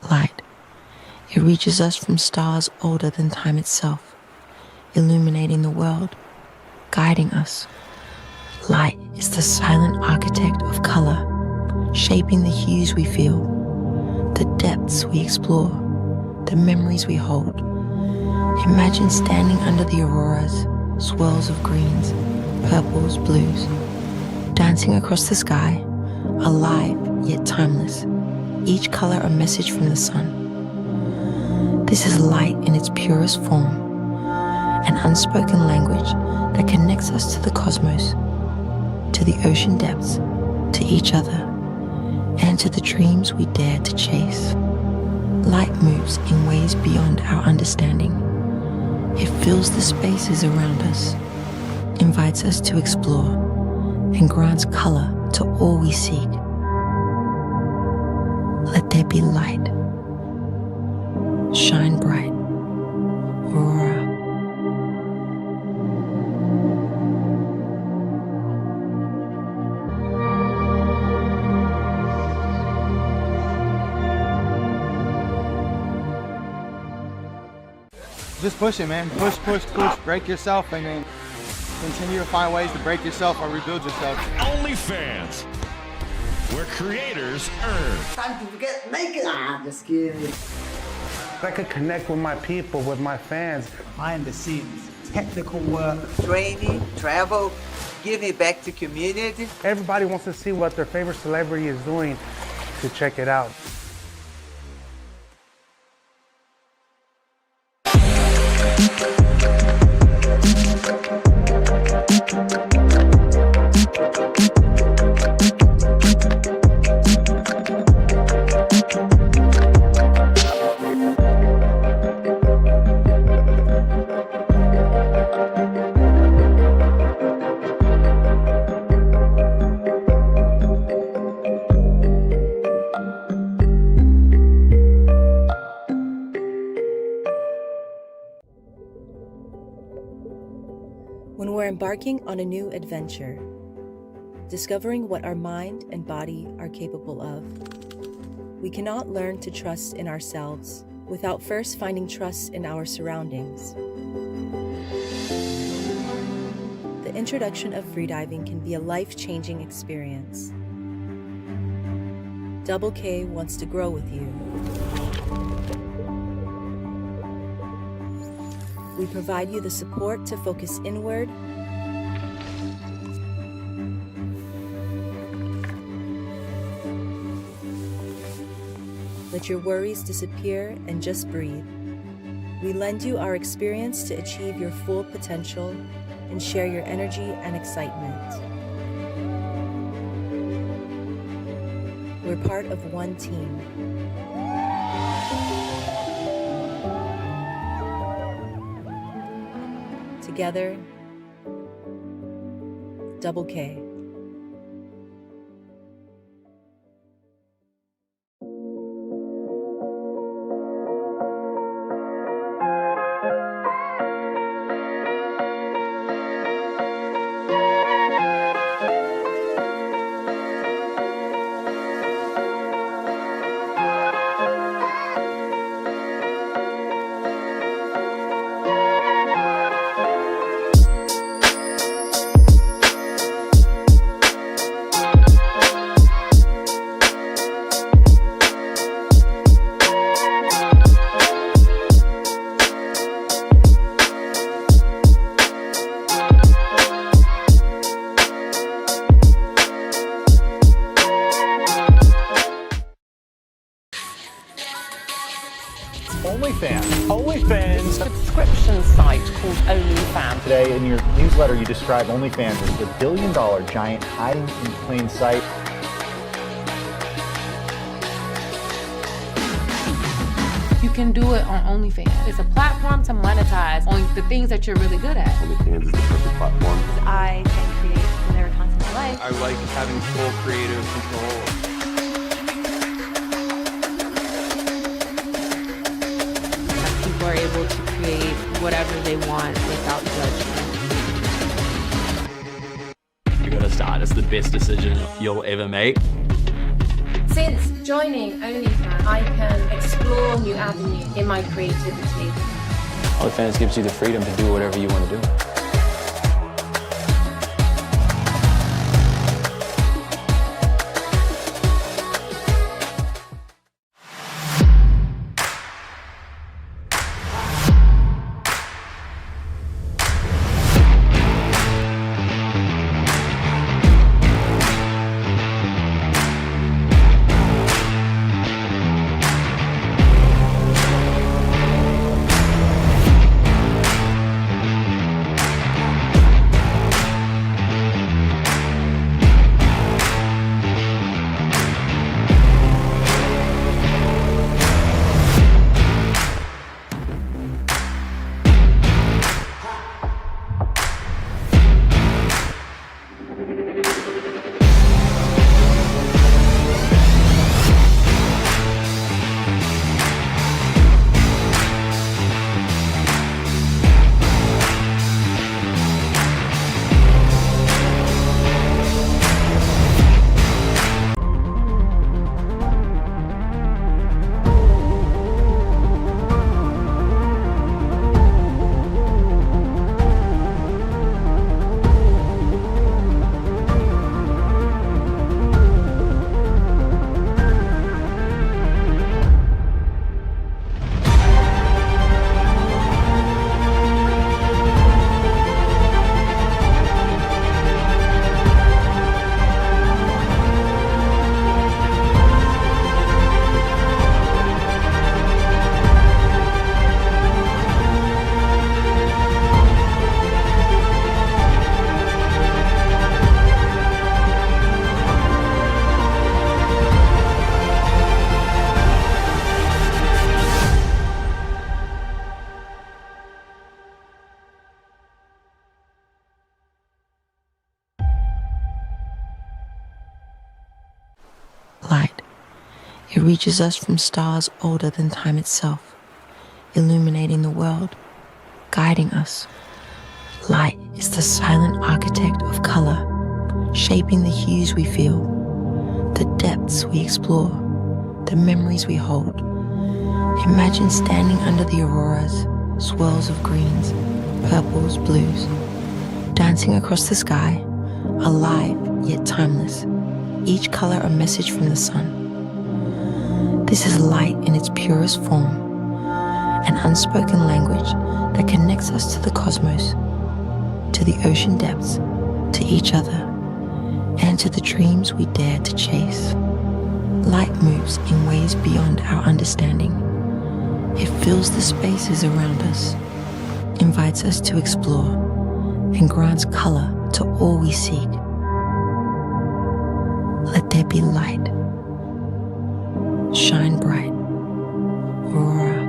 Light. It reaches us from stars older than time itself, illuminating the world, guiding us. Light is the silent architect of color, shaping the hues we feel, the depths we explore, the memories we hold. Imagine standing under the auroras, swirls of greens, purples, blues, dancing across the sky, alive yet timeless, each color a message from the sun. This is light in its purest form, an unspoken language that connects us to the cosmos, to the ocean depths, to each other, and to the dreams we dare to chase. Light moves in ways beyond our understanding. It fills the spaces around us, invites us to explore, and grants color to all we seek. Let there be light. Shine bright. Aurora. Just push it, man. Push, push, push. Break yourself and then continue to find ways to break yourself or rebuild yourself. OnlyFans, where creators earn. Time to get naked. Ah, just kidding. I could connect with my people, with my fans. Behind the scenes, technical work, training, travel, giving back to community. Everybody wants to see what their favorite celebrity is doing to check it out. When we're embarking on a new adventure, discovering what our mind and body are capable of, we cannot learn to trust in ourselves without first finding trust in our surroundings. The introduction of freediving can be a life-changing experience. Double K wants to grow with you. We provide you the support to focus inward let your worries disappear and just breathe. We lend you our experience to achieve your full potential and share your energy and excitement. We're part of one team. Together, Double K. OnlyFans. OnlyFans. Subscription site called OnlyFans. Today in your newsletter, you describe OnlyFans as the billion-dollar giant hiding in plain sight. You can do it on OnlyFans. It's a platform to monetize on the things that you're really good at. OnlyFans is the perfect platform. I can create whatever content I like. I like having full creative control. People are able to create whatever they want without judgment. You gotta start. It's the best decision you'll ever make. Since joining OnlyFans, I can explore new avenues in my creativity. OnlyFans gives you the freedom to do whatever you want to do. Light. It reaches us from stars older than time itself, illuminating the world, guiding us. Light is the silent architect of color, shaping the hues we feel, the depths we explore, the memories we hold. Imagine standing under the auroras, swirls of greens, purples, blues, dancing across the sky, alive yet timeless, each color a message from the sun. This is light in its purest form, an unspoken language that connects us to the cosmos, to the ocean depths, to each other, and to the dreams we dare to chase. Light moves in ways beyond our understanding. It fills the spaces around us, invites us to explore, and grants color to all we seek. Let there be light. Shine bright. Aurora.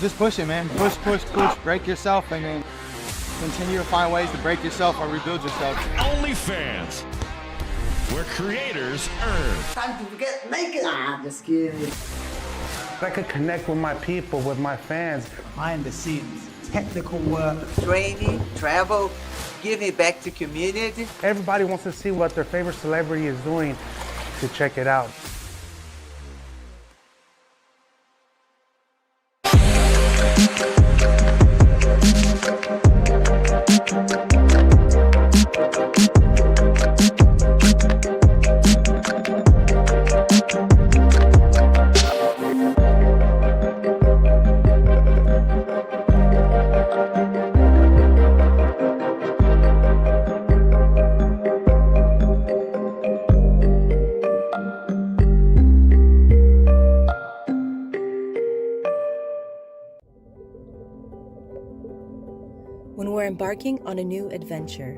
Just push it, man. Push, push, push. Break yourself and then continue to find ways to break yourself or rebuild yourself. OnlyFans, where creators earn. Time to get naked. Ah, just kidding. I could connect with my people, with my fans. Behind the scenes, technical work, training, travel, giving back to community. Everybody wants to see what their favorite celebrity is doing to check it out. When we're embarking on a new adventure,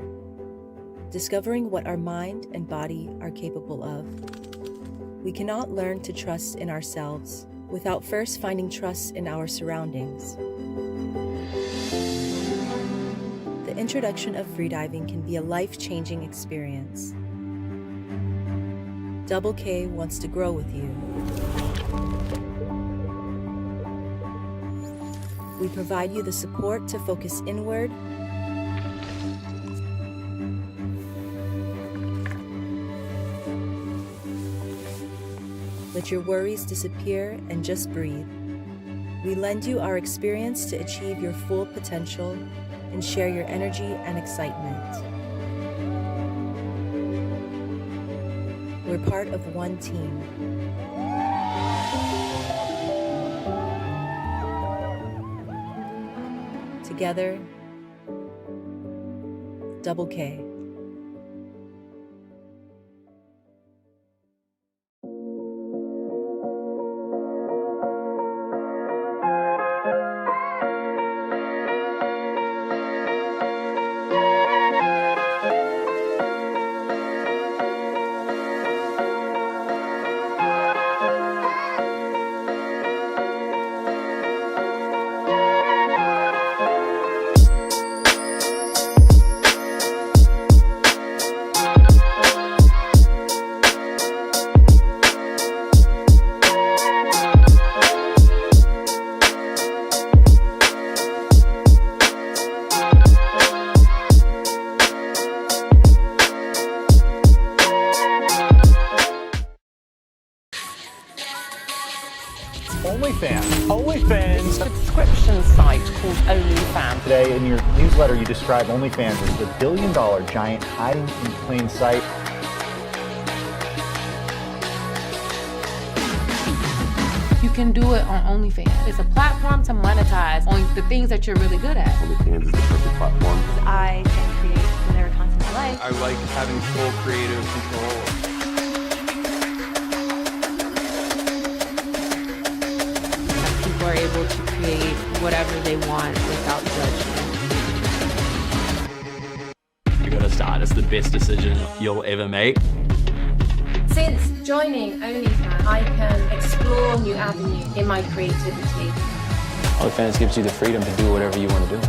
discovering what our mind and body are capable of, we cannot learn to trust in ourselves without first finding trust in our surroundings. The introduction of freediving can be a life-changing experience. Double K wants to grow with you. We provide you the support to focus inward, let your worries disappear and just breathe. We lend you our experience to achieve your full potential and share your energy and excitement. We're part of one team. Together, Double K. OnlyFans. Subscription site called OnlyFans. Today in your newsletter, you describe OnlyFans as the billion-dollar giant hiding in plain sight. You can do it on OnlyFans. It's a platform to monetize on the things that you're really good at. OnlyFans is the perfect platform. I can create whatever content I like. I like having full creative control. People are able to create whatever they want without judgment. You gotta start. It's the best decision you'll ever make. Since joining OnlyFans, I can explore new avenues in my creativity. OnlyFans gives you the freedom to do whatever you want to do.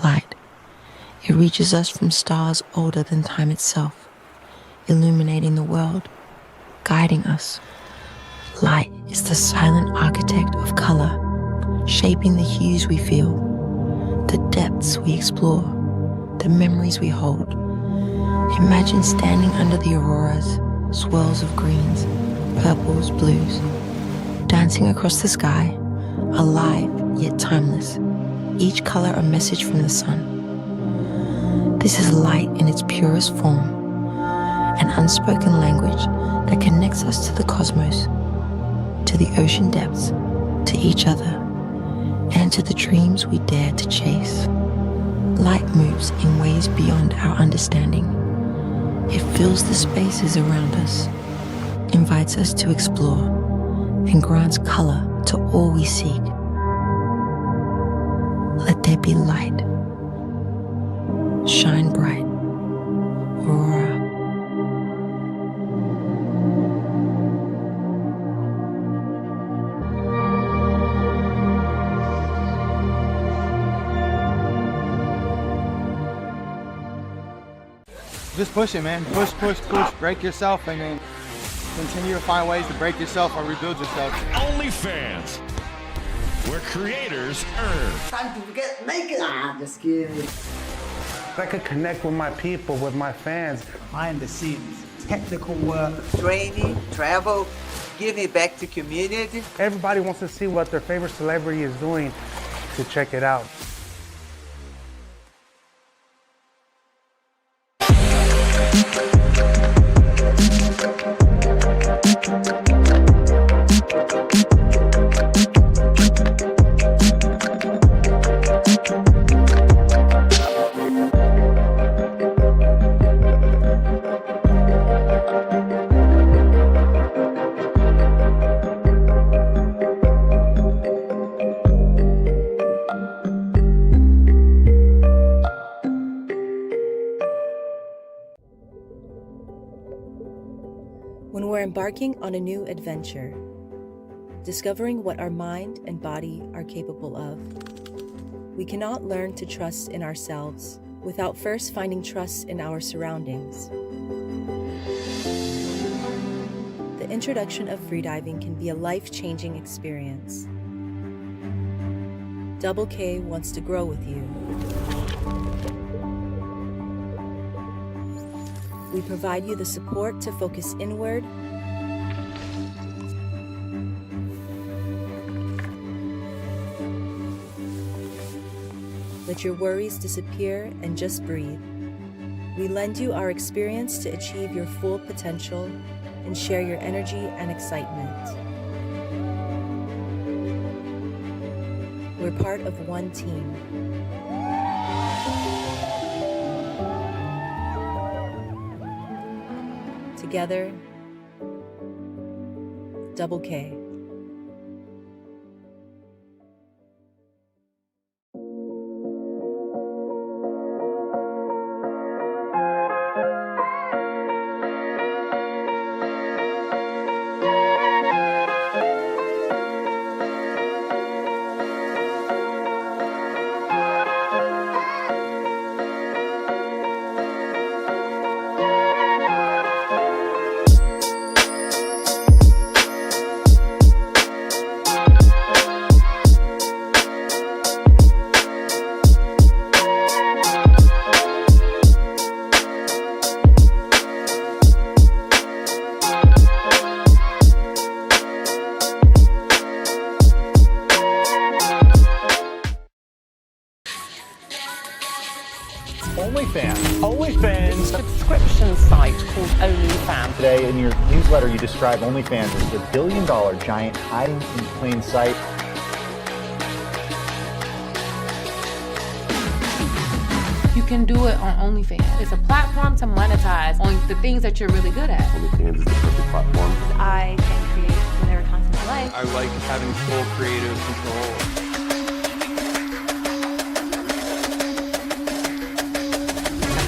Light. It reaches us from stars older than time itself, illuminating the world, guiding us. Light is the silent architect of color, shaping the hues we feel, the depths we explore, the memories we hold. Imagine standing under the auroras, swirls of greens, purples, blues, dancing across the sky, alive yet timeless, each color a message from the sun. This is light in its purest form, an unspoken language that connects us to the cosmos, to the ocean depths, to each other, and to the dreams we dare to chase. Light moves in ways beyond our understanding. It fills the spaces around us, invites us to explore, and grants color to all we seek. Let there be light. Shine bright, Aurora. Just push it, man. Push, push, push. Break yourself and then continue to find ways to break yourself or rebuild yourself. OnlyFans, where creators earn. Time to get naked. Ah, just kidding. I could connect with my people, with my fans. Behind the scenes, technical work, training, travel, giving back to community. Everybody wants to see what their favorite celebrity is doing to check it out. When we're embarking on a new adventure, discovering what our mind and body are capable of, we cannot learn to trust in ourselves without first finding trust in our surroundings. The introduction of freediving can be a life-changing experience. Double K wants to grow with you. We provide you the support to focus inward let your worries disappear and just breathe. We lend you our experience to achieve your full potential and share your energy and excitement. We're part of one team. Together, Double K. OnlyFans. Subscription site called OnlyFans. Today in your newsletter, you describe OnlyFans as the billion-dollar giant hiding in plain sight. You can do it on OnlyFans. It's a platform to monetize on the things that you're really good at. OnlyFans is the perfect platform. I can create whatever content I like. I like having full creative control.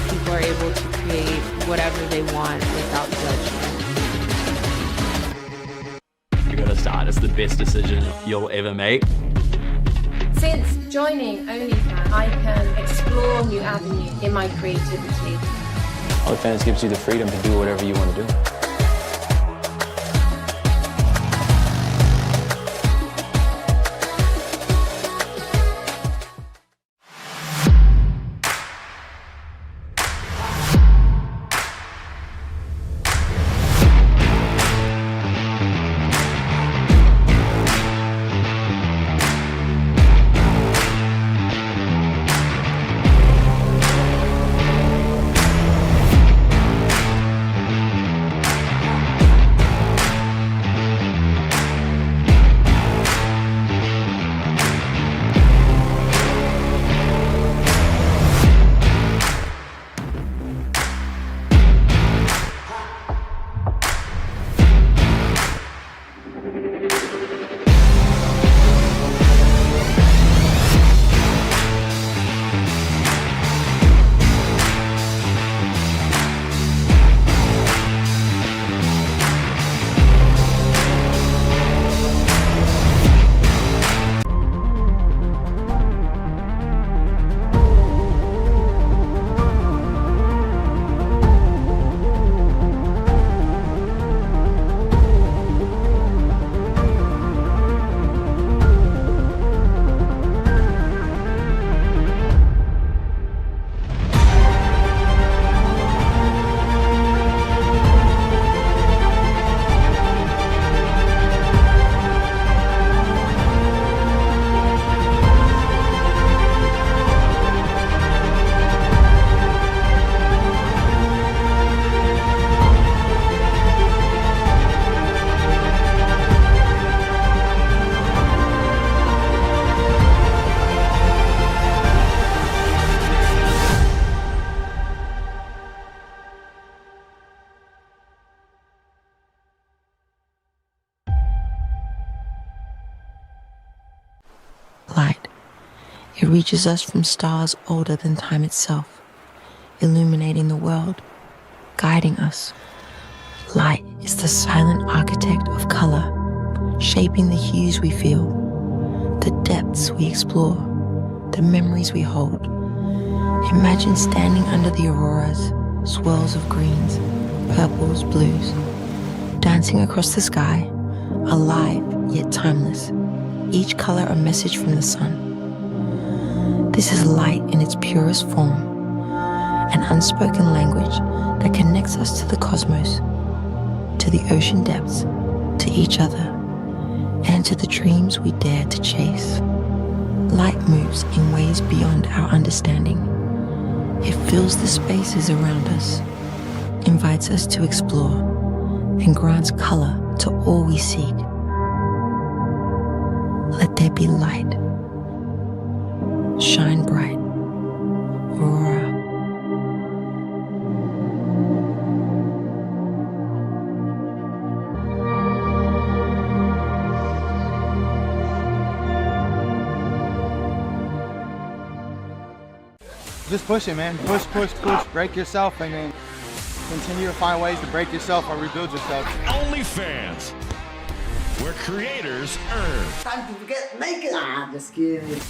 People are able to create whatever they want without judgment. You're gonna start. It's the best decision you'll ever make. Since joining OnlyFans, I can explore new avenues in my creativity. OnlyFans gives you the freedom to do whatever you want to do. It reaches us from stars older than time itself, illuminating the world, guiding us. Light is the silent architect of color, shaping the hues we feel, the depths we explore, the memories we hold. Imagine standing under the auroras, swirls of greens, purples, blues, dancing across the sky, alive yet timeless, each color a message from the sun. This is light in its purest form, an unspoken language that connects us to the cosmos, to the ocean depths, to each other, and to the dreams we dare to chase. Light moves in ways beyond our understanding. It fills the spaces around us, invites us to explore, and grants color to all we seek. Let there be light. Shine bright, Aurora. Just push it, man. Push, push, push. Break yourself and then continue to find ways to break yourself or rebuild yourself. OnlyFans, where creators earn. Time to get naked. Ah, just kidding.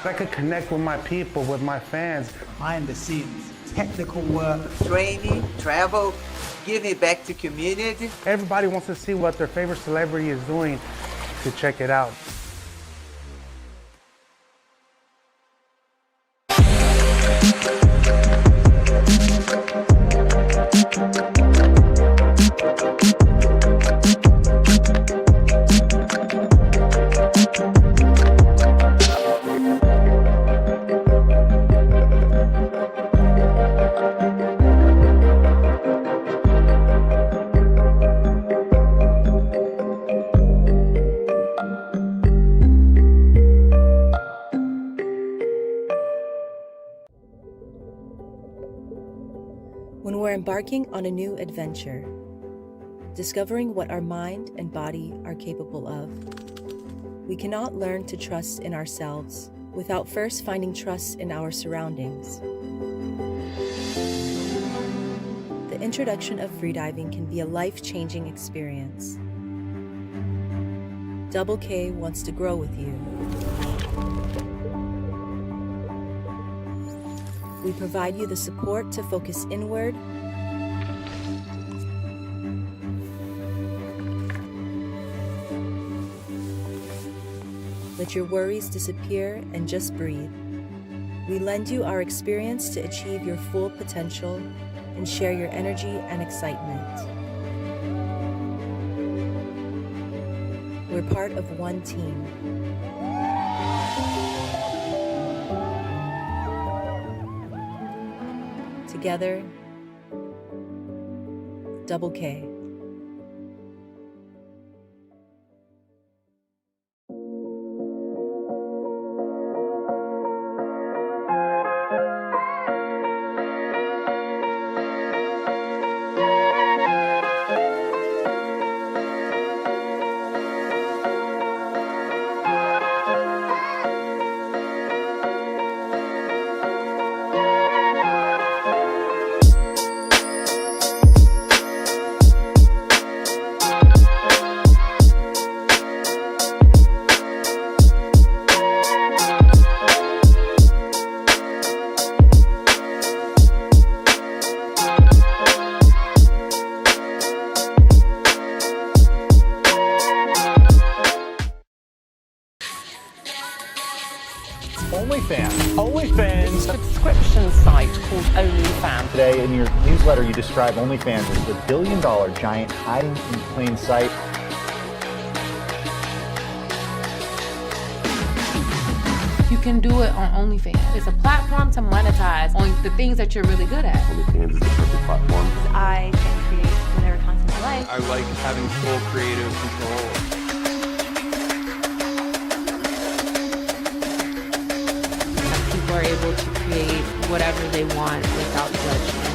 I could connect with my people, with my fans. Behind the scenes, technical work, training, travel, giving back to community. Everybody wants to see what their favorite celebrity is doing to check it out. When we're embarking on a new adventure, discovering what our mind and body are capable of, we cannot learn to trust in ourselves without first finding trust in our surroundings. The introduction of freediving can be a life-changing experience. Double K wants to grow with you. We provide you the support to focus inward, let your worries disappear and just breathe. We lend you our experience to achieve your full potential and share your energy and excitement. We're part of one team. Together, Double K. OnlyFans. Subscription site called OnlyFans. Today in your newsletter, you describe OnlyFans as the billion-dollar giant hiding in plain sight. You can do it on OnlyFans. It's a platform to monetize on the things that you're really good at. OnlyFans is the perfect platform. I can create whatever content I like. I like having full creative control. People are able to create whatever they want without judgment.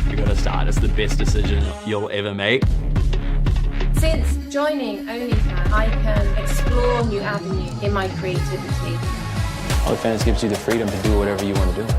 You gotta start. It's the best decision you'll ever make. Since joining OnlyFans, I can explore new avenues in my creativity. OnlyFans gives you the freedom to do whatever you want to do.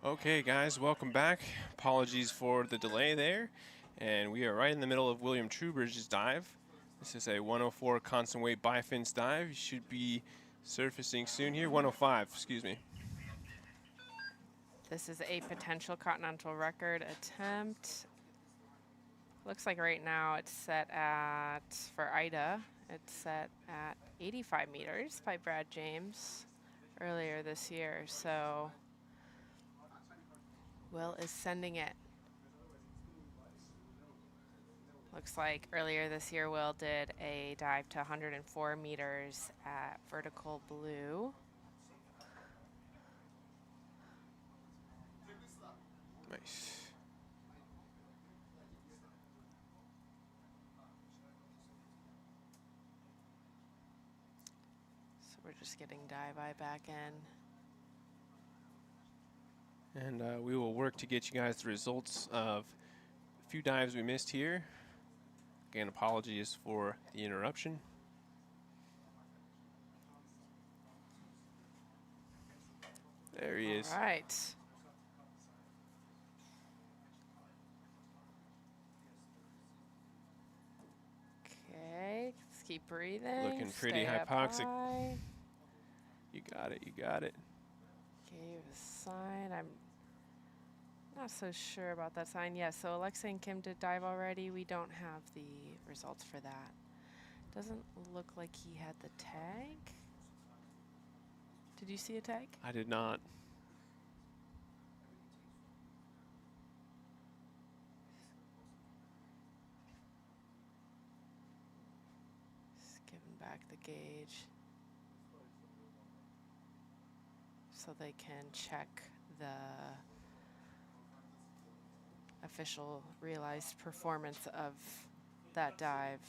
Okay, guys, welcome back. Apologies for the delay there. And we are right in the middle of William Trubridge's dive. This is a 104 constant weight bifins dive. You should be surfacing soon here. 105, excuse me. This is a potential continental record attempt. Looks like right now it's set at, for Ida, it's set at 85 meters by Brad James earlier this year. So Will is sending it. Looks like earlier this year Will did a dive to 104 meters at vertical blue. Nice. So we're just getting dive eye back in. And we will work to get you guys the results of a few dives we missed here. Again, apologies for the interruption. There he is. All right. Okay, let's keep breathing. Looking pretty Stay up hypoxic. high. You got it, you got it. Gave a sign. I'm not so sure about that sign. Yes, so Alexa and Kim did dive already. We don't have the results for that. Doesn't look like he had the tag. Did you see a tag? I did not. Just giving back the gauge so they can check the official realized performance of that dive.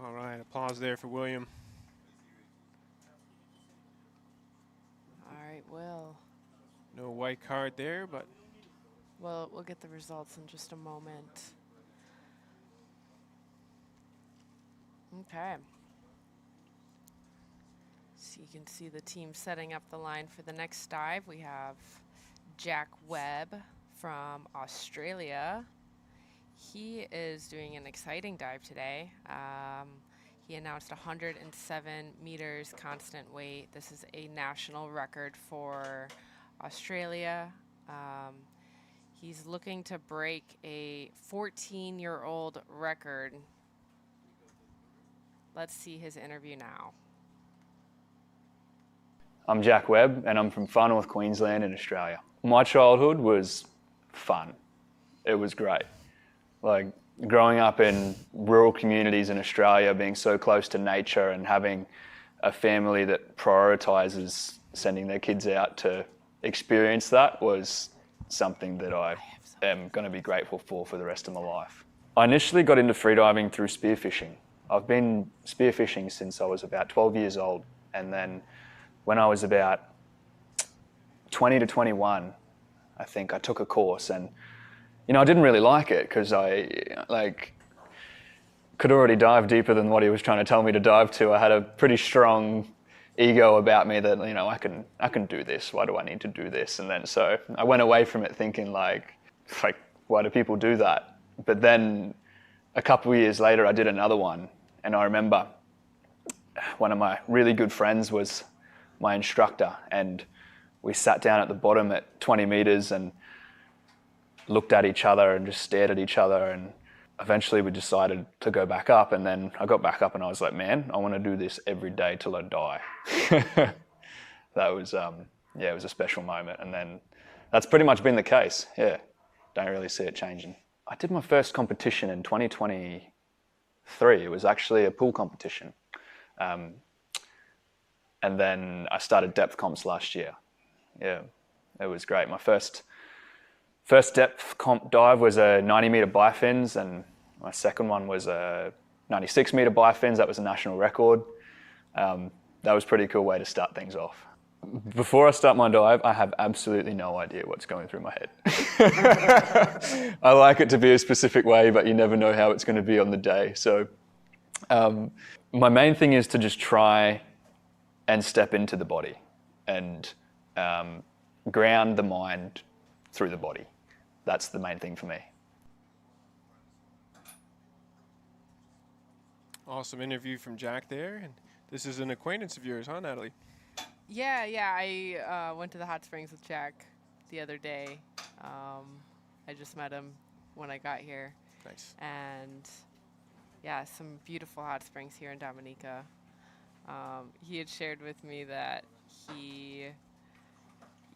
All right, applause there for William. All right, Will. No white card there, but Well, we'll get the results in just a moment. Okay. So you can see the team setting up the line for the next dive. We have Jack Webb from Australia. He is doing an exciting dive today. He announced 107 meters constant weight. This is a national record for Australia. He's looking to break a 14-year-old record. Let's see his interview now. I'm Jack Webb, and I'm from far north Queensland in Australia. My childhood was fun. It was great. Like, growing up in rural communities in Australia, being so close to nature and having a family that prioritizes sending their kids out to experience that was something that I am going to be grateful for the rest of my life. I initially got into freediving through spearfishing. I've been spearfishing since I was about 12 years old, and then when I was about 20 to 21, I think I took a course, and I didn't really like it because I could already dive deeper than what he was trying to tell me to dive to. I had a pretty strong ego about me that I can do this. Why do I need to do this? And then so I went away from it thinking like why do people do that? But then a couple of years later, I did another one, and I remember one of my really good friends was my instructor, and we sat down at the bottom at 20 meters and looked at each other and just stared at each other, and eventually we decided to go back up. And then I got back up and I was like, man, I want to do this every day till I die. That was, it was a special moment. And then that's pretty much been the case. Yeah, don't really see it changing. I did my first competition in 2023. It was actually a pool competition. And then I started depth comps last year. Yeah, it was great. My first depth comp dive was a 90-meter bifins, and my second one was a 96-meter bifins. That was a national record. That was a pretty cool way to start things off. Before I start my dive, I have absolutely no idea what's going through my head. I like it to be a specific way, but you never know how it's going to be on the day. So my main thing is to just try and step into the body and ground the mind through the body. That's the main thing for me. Awesome interview from Jack there. And this is an acquaintance of yours, huh, Natalie? Yeah, I went to the hot springs with Jack the other day. I just met him when I got here. Nice. And yeah, some beautiful hot springs here in Dominica. He had shared with me that he,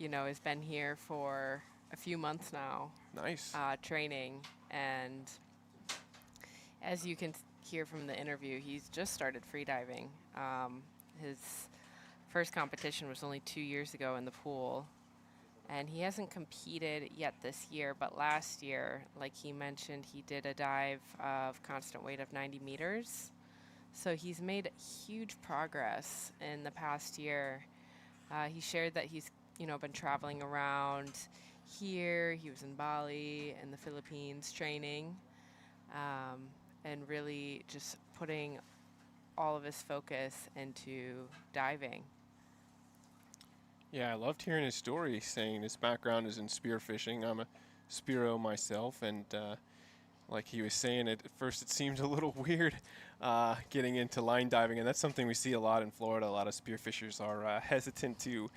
has been here for a few months now. Nice. Training. And as you can hear from the interview, he's just started freediving. His first competition was only 2 years ago in the pool. And he hasn't competed yet this year, but last year, like he mentioned, he did a dive of constant weight of 90 meters. So he's made huge progress in the past year. He shared that he's, been traveling around here. He was in Bali and the Philippines training, and really just putting all of his focus into diving. Yeah, I loved hearing his story, saying his background is in spearfishing. I'm a spearo myself, and like he was saying, at first it seemed a little weird getting into line diving, and that's something we see a lot in Florida. A lot of spearfishers are hesitant to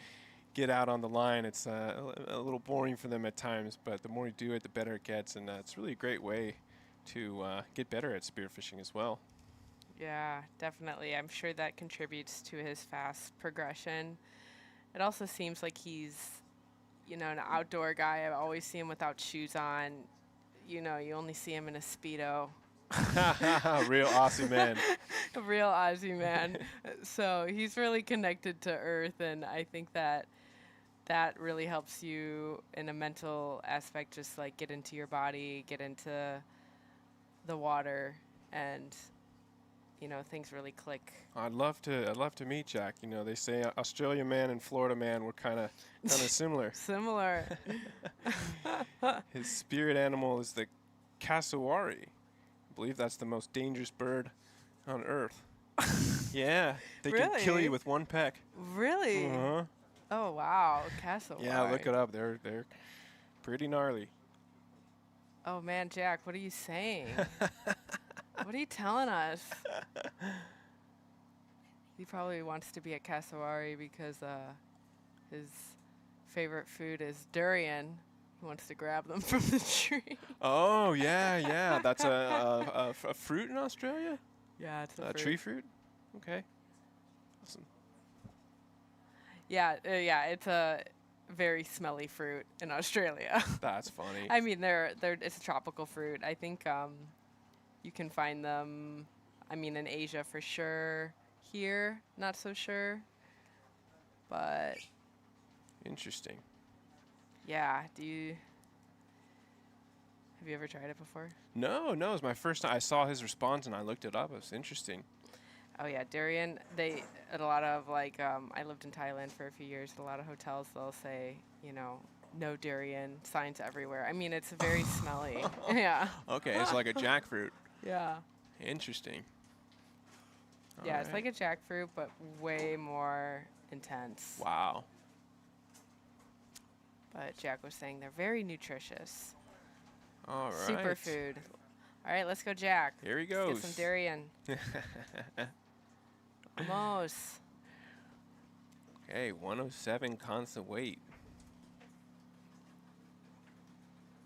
get out on the line. It's a little boring for them at times, but the more you do it, the better it gets, and it's really a great way to get better at spearfishing as well. Yeah, definitely. I'm sure that contributes to his fast progression. It also seems like he's, an outdoor guy. I always see him without shoes on. You only see him in a Speedo. Real Aussie man. A real Aussie man. So he's really connected to Earth, and I think that really helps you in a mental aspect, just like get into your body, get into the water, and things really click. I'd love to meet Jack. They say Australia man and Florida man were kind of similar. Similar. His spirit animal is the cassowary. I believe that's the most dangerous bird on Earth. Yeah, they can kill you with one peck. Really? Uh-huh. Oh wow, cassowary. Yeah, look it up. They're pretty gnarly. Oh man, Jack, what are you saying? What are you telling us? He probably wants to be at Cassowary because his favorite food is durian. He wants to grab them from the tree. Oh, yeah. That's a fruit in Australia? Yeah, it's a fruit. Tree fruit? Okay. Awesome. Yeah, it's a very smelly fruit in Australia. That's funny. I mean, it's a tropical fruit. I think you can find them, in Asia for sure. Here, not so sure. But interesting. Yeah, have you ever tried it before? No, it's my first time. I saw his response and I looked it up. It was interesting. Oh yeah, durian. At a lot of I lived in Thailand for a few years. At a lot of hotels, they'll say, no durian, signs everywhere. It's very smelly. Yeah. Okay, it's like a jackfruit. Yeah. Interesting. Yeah, it's like a jackfruit, but way more intense. Wow. But Jack was saying they're very nutritious. All right. Superfood. All right, let's go, Jack. Here he goes. Let's get some durian. Almost. Okay, 107 constant weight.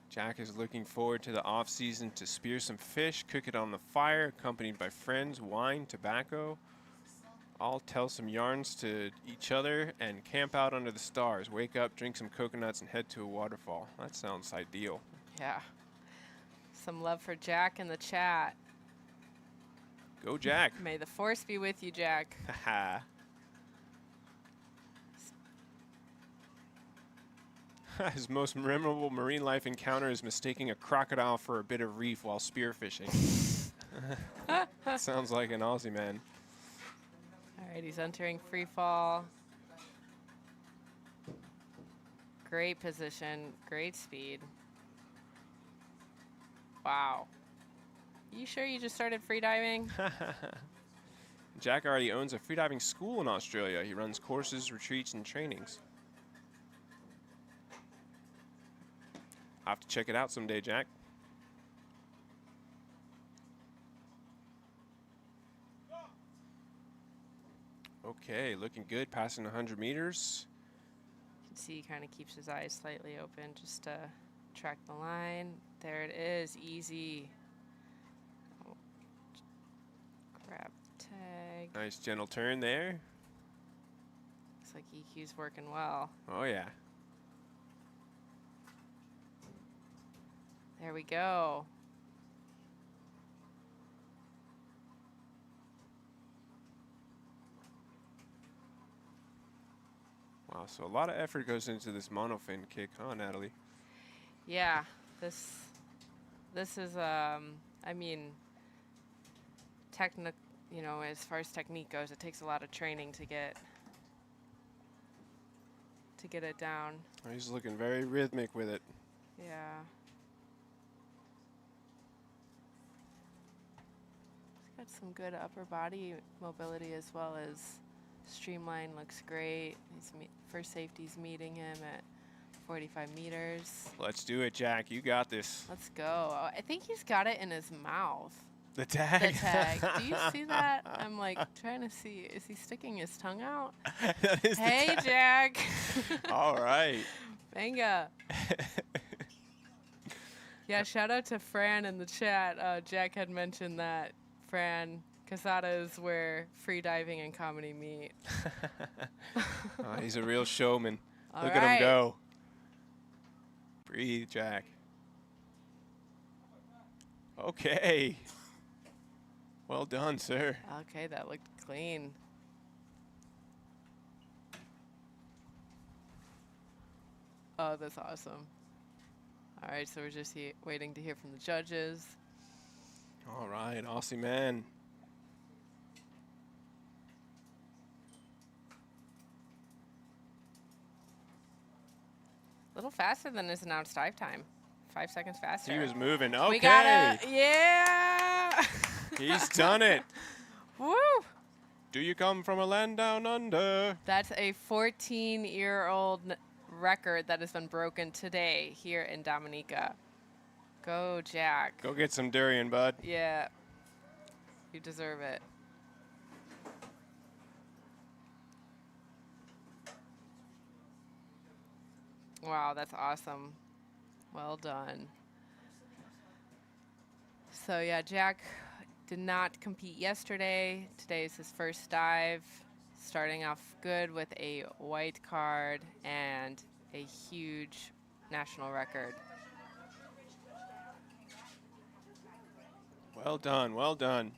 Jack is looking forward to the off season to spear some fish, cook it on the fire, accompanied by friends, wine, tobacco. All tell some yarns to each other and camp out under the stars. Wake up, drink some coconuts, and head to a waterfall. That sounds ideal. Yeah. Some love for Jack in the chat. Go, Jack. May the force be with you, Jack. Haha. His most memorable marine life encounter is mistaking a crocodile for a bit of reef while spearfishing. Sounds like an Aussie man. All right, he's entering free fall. Great position, great speed. Wow. You sure you just started freediving? Jack already owns a freediving school in Australia. He runs courses, retreats, and trainings. I'll have to check it out someday, Jack. Okay, looking good, passing 100 meters. You can see he kind of keeps his eyes slightly open just to track the line. There it is, easy. Oh. Grab the tag. Nice gentle turn there. Looks like EQ's working well. Oh, yeah. There we go. Wow, so a lot of effort goes into this monofin kick, huh, Natalie? Yeah, this is technique, as far as technique goes, it takes a lot of training to get it down. Oh, he's looking very rhythmic with it. Yeah. He's got some good upper body mobility as well as streamline looks great. First safety's meeting him at 45 meters. Let's do it, Jack. You got this. Let's go. I think he's got it in his mouth. The tag? The tag. Do you see that? I'm trying to see. Is he sticking his tongue out? That is hey, the tag. Jack. All right. Venga. Yeah, shout out to Fran in the chat. Jack had mentioned that Fran, Casada is where freediving and comedy meet. Oh, he's a real showman. All Look right. at him go. Breathe, Jack. Okay. Well done, sir. Okay, that looked clean. Oh, that's awesome. All right, so we're just waiting to hear from the judges. All right, Aussie man. A little faster than his announced dive time. 5 seconds faster. He was moving. Okay. We gotta, yeah. He's done it. Woo. Do you come from a land down under? That's a 14-year-old record that has been broken today here in Dominica. Go, Jack. Go get some durian, bud. Yeah. You deserve it. Wow, that's awesome. Well done. So yeah, Jack did not compete yesterday. Today is his first dive. Starting off good with a white card and a huge national record. Well done, well done.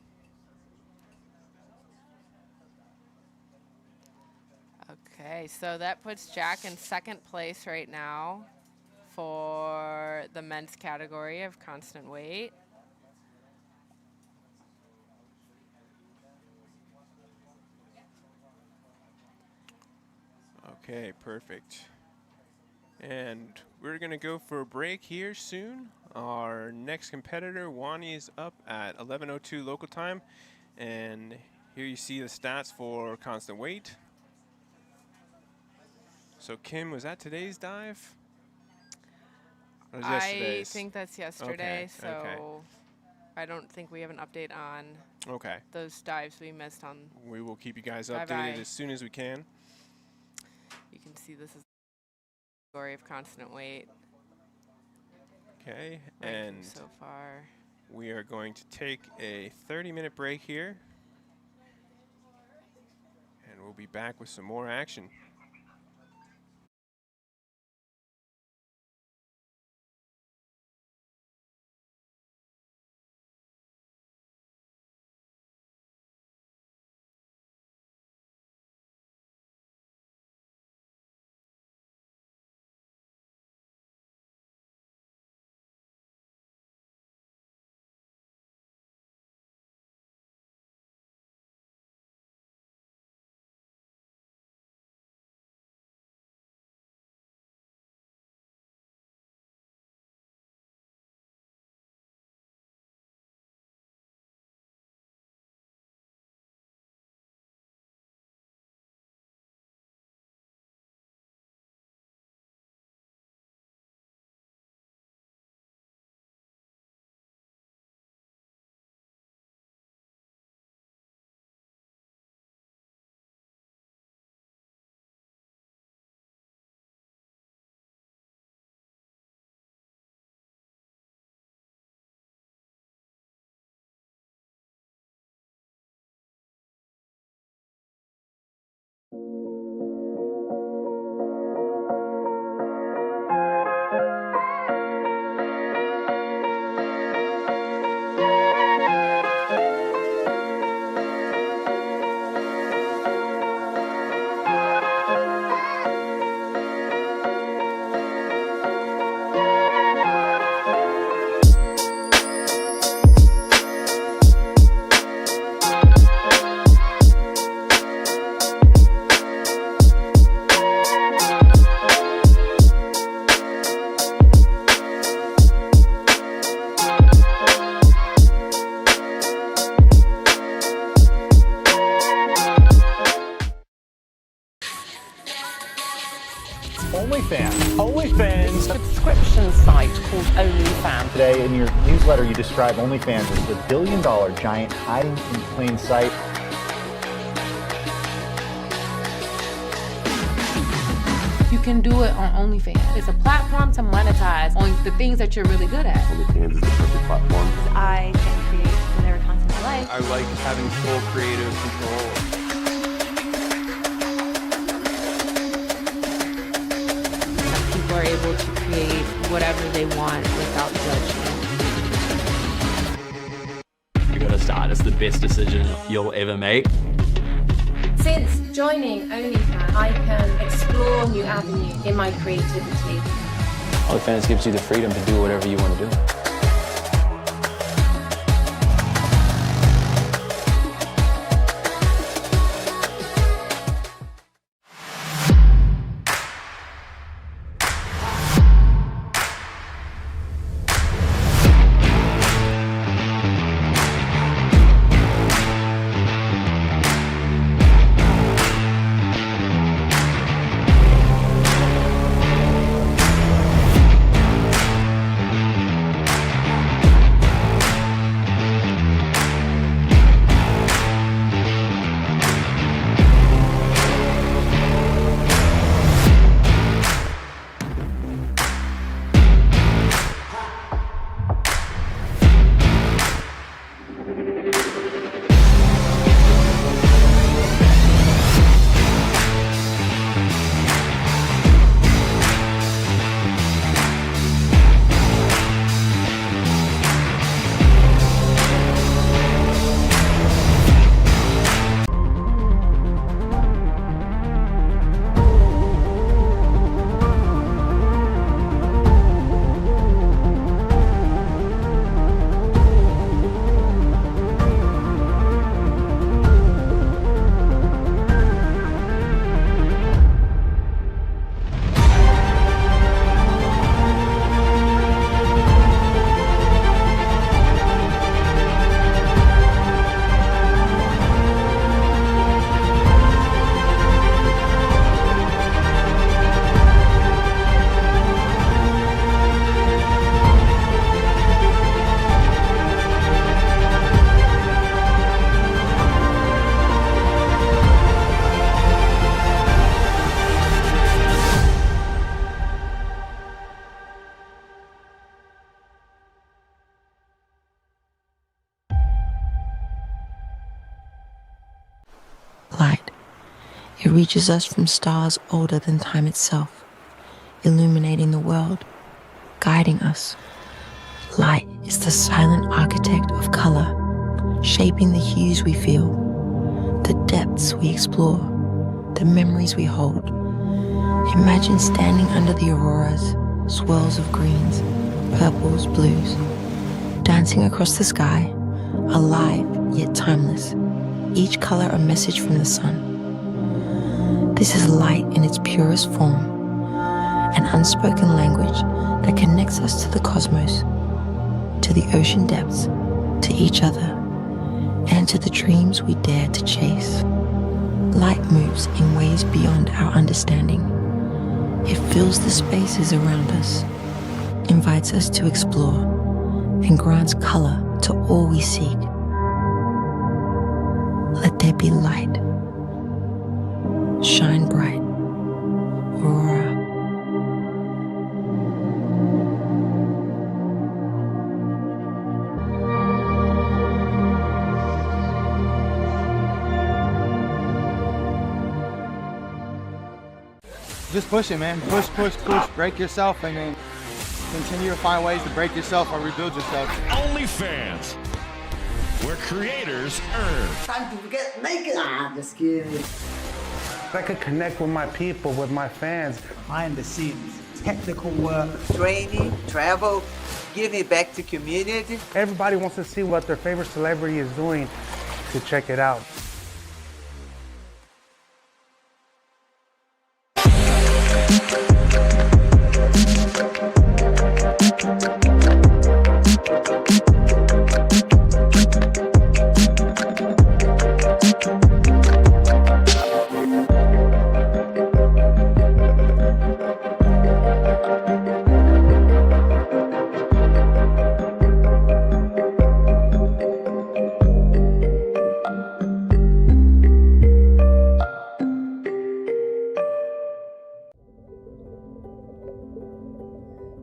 Okay, so that puts Jack in second place right now for the men's category of constant weight. Okay, perfect. And we're going to go for a break here soon. Our next competitor, Wani, is up at 11:02 local time. And here you see the stats for constant weight. So Kim, was that today's dive? Or was I yesterday's? think that's yesterday, Okay, so okay. I don't think we have an update on Okay. those dives we missed on. We will keep you guys updated Bye-bye. as soon as we can. You can see this is the category of constant weight. Okay, ranking and so far. we are going to take a 30-minute break here. And we'll be back with some more action. OnlyFans. Subscription site called OnlyFans. Today in your newsletter, you describe OnlyFans as the billion-dollar giant hiding in plain sight. You can do it on OnlyFans. It's a platform to monetize on the things that you're really good at. OnlyFans is the perfect platform. I can create whatever content I like. I like having full creative control. People are able to create whatever they want without judgment. You gotta start. It's the best decision you'll ever make. Since joining OnlyFans, I can explore new avenues in my creativity. OnlyFans gives you the freedom to do whatever you want to do. It reaches us from stars older than time itself, illuminating the world, guiding us. Light is the silent architect of color, shaping the hues we feel, the depths we explore, the memories we hold. Imagine standing under the auroras, swirls of greens, purples, blues, dancing across the sky, alive yet timeless, each color a message from the sun. This is light in its purest form, an unspoken language that connects us to the cosmos, to the ocean depths, to each other, and to the dreams we dare to chase. Light moves in ways beyond our understanding. It fills the spaces around us, invites us to explore, and grants color to all we seek. Let there be light. Shine bright, Aurora. Just push it, man. Push, push, push. Break yourself and then continue to find ways to break yourself or rebuild yourself. OnlyFans, where creators earn. Time to get naked. Just kidding. I could connect with my people, with my fans. Behind the scenes, technical work, training, travel, giving back to community. Everybody wants to see what their favorite celebrity is doing to check it out.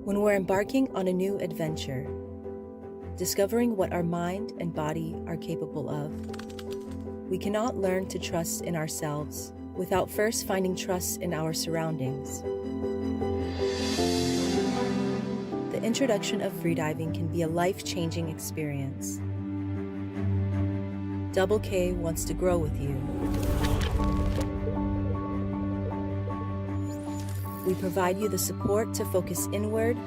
When we're embarking on a new adventure, discovering what our mind and body are capable of, we cannot learn to trust in ourselves without first finding trust in our surroundings. The introduction of freediving can be a life-changing experience. Double K wants to grow with you. We provide you the support to focus inward,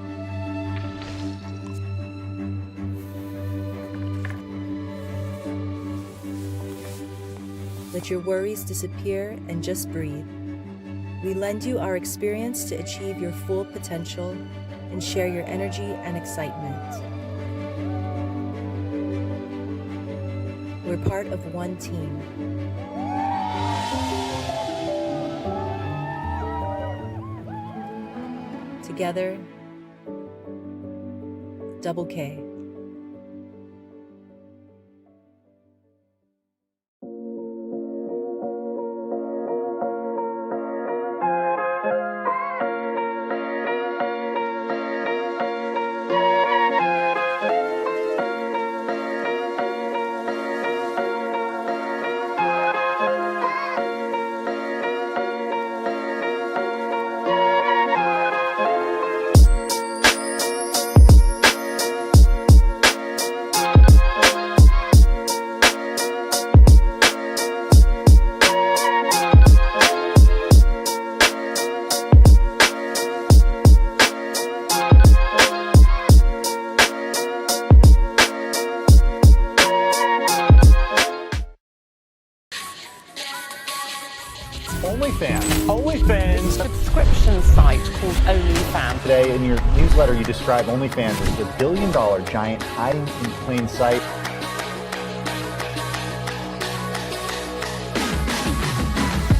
let your worries disappear and just breathe. We lend you our experience to achieve your full potential and share your energy and excitement. We're part of one team. Together, Double K. OnlyFans. Subscription site called OnlyFans. Today in your newsletter, you describe OnlyFans as the billion-dollar giant hiding in plain sight.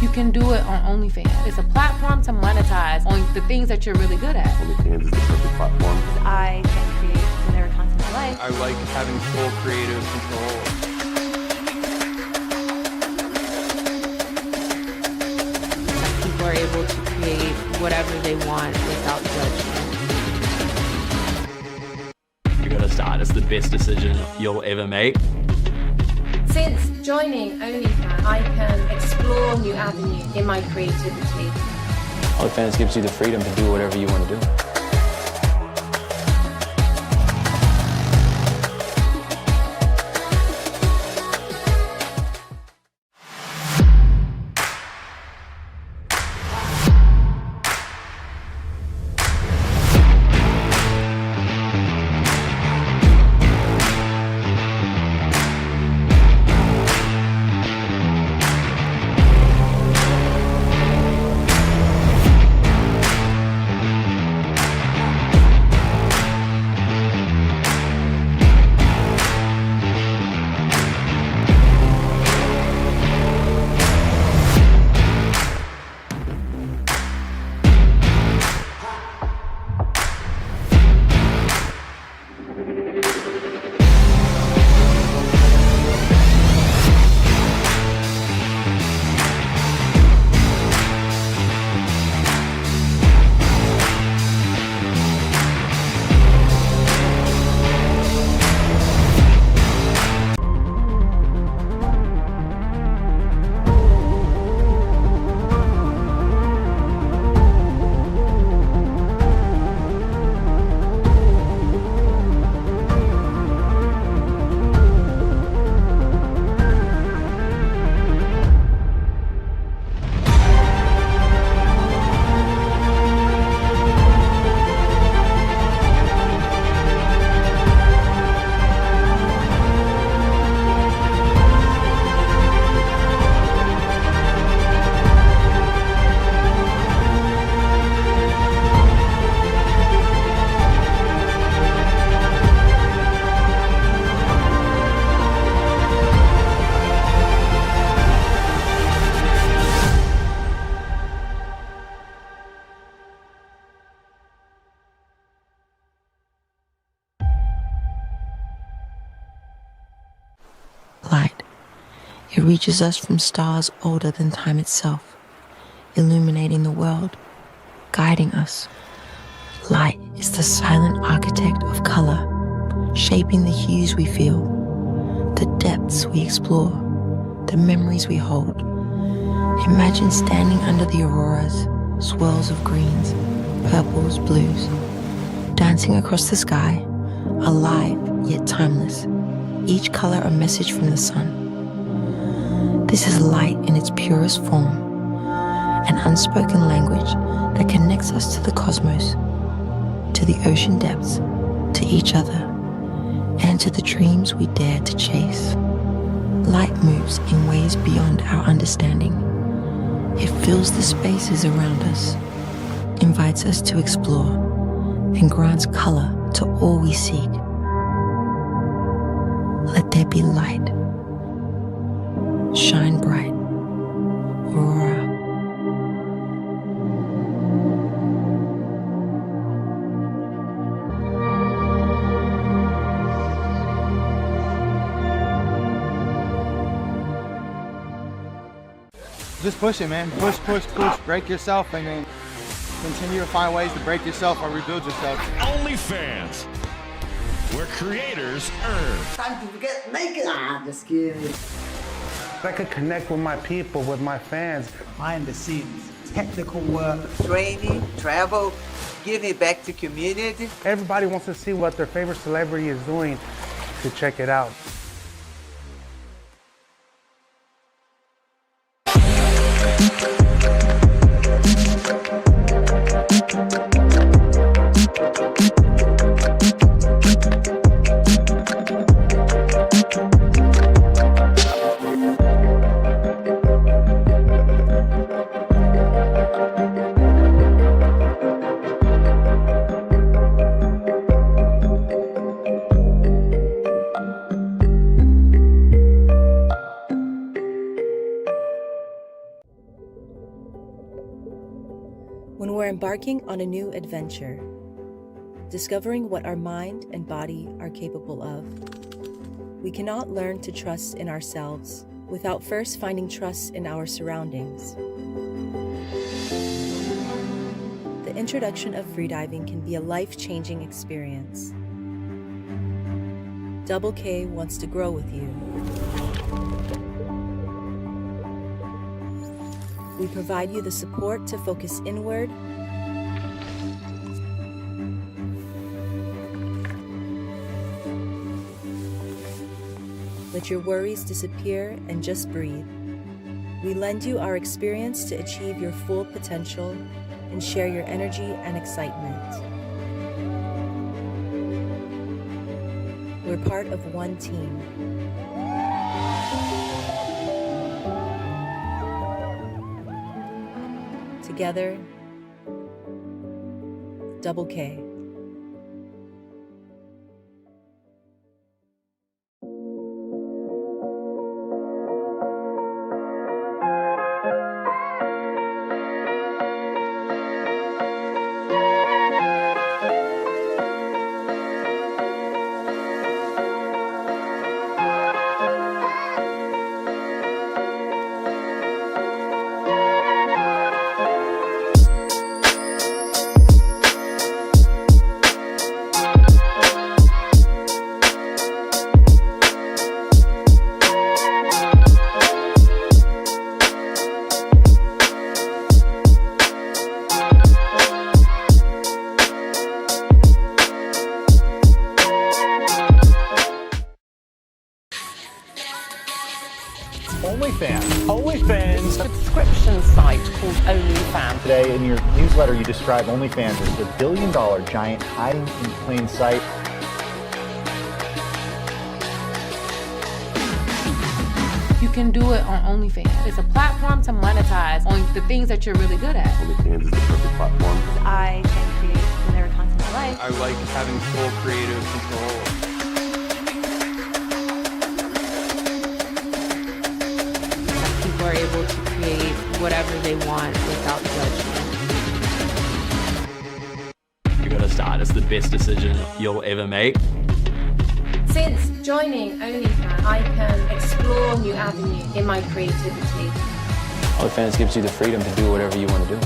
You can do it on OnlyFans. It's a platform to monetize on the things that you're really good at. OnlyFans is the perfect platform. I can create whatever content I like. I like having full creative control. People are able to create whatever they want without judgment. You gotta start. It's the best decision you'll ever make. Since joining OnlyFans, I can explore new avenues in my creativity. OnlyFans gives you the freedom to do whatever you want to do. Light. It reaches us from stars older than time itself, illuminating the world, guiding us. Light is the silent architect of color, shaping the hues we feel, the depths we explore, the memories we hold. Imagine standing under the auroras, swirls of greens, purples, blues, dancing across the sky, alive yet timeless, each color a message from the sun. This is light in its purest form, an unspoken language that connects us to the cosmos, to the ocean depths, to each other, and to the dreams we dare to chase. Light moves in ways beyond our understanding. It fills the spaces around us, invites us to explore, and grants color to all we seek. Let there be light. Shine bright, Aurora. Just push it, man. Push, push, push. Break yourself and then continue to find ways to break yourself or rebuild yourself. OnlyFans, where creators earn. Time to get naked. Just kidding. I could connect with my people, with my fans. Behind the scenes, technical work, training, travel, giving back to community. Everybody wants to see what their favorite celebrity is doing to check it out. When we're embarking on a new adventure, discovering what our mind and body are capable of, we cannot learn to trust in ourselves without first finding trust in our surroundings. The introduction of freediving can be a life-changing experience. Double K wants to grow with you. We provide you the support to focus inward let your worries disappear and just breathe. We lend you our experience to achieve your full potential and share your energy and excitement. We're part of one team. Together, Double K. OnlyFans. Subscription site called OnlyFans. Today in your newsletter, you describe OnlyFans as the billion-dollar giant hiding in plain sight. You can do it on OnlyFans. It's a platform to monetize on the things that you're really good at. OnlyFans is the perfect platform. I can create whatever content I like. I like having full creative control. People are able to create whatever they want without judgment. You gotta start. It's the best decision you'll ever make. Since joining OnlyFans, I can explore new avenues in my creativity. OnlyFans gives you the freedom to do whatever you want to do.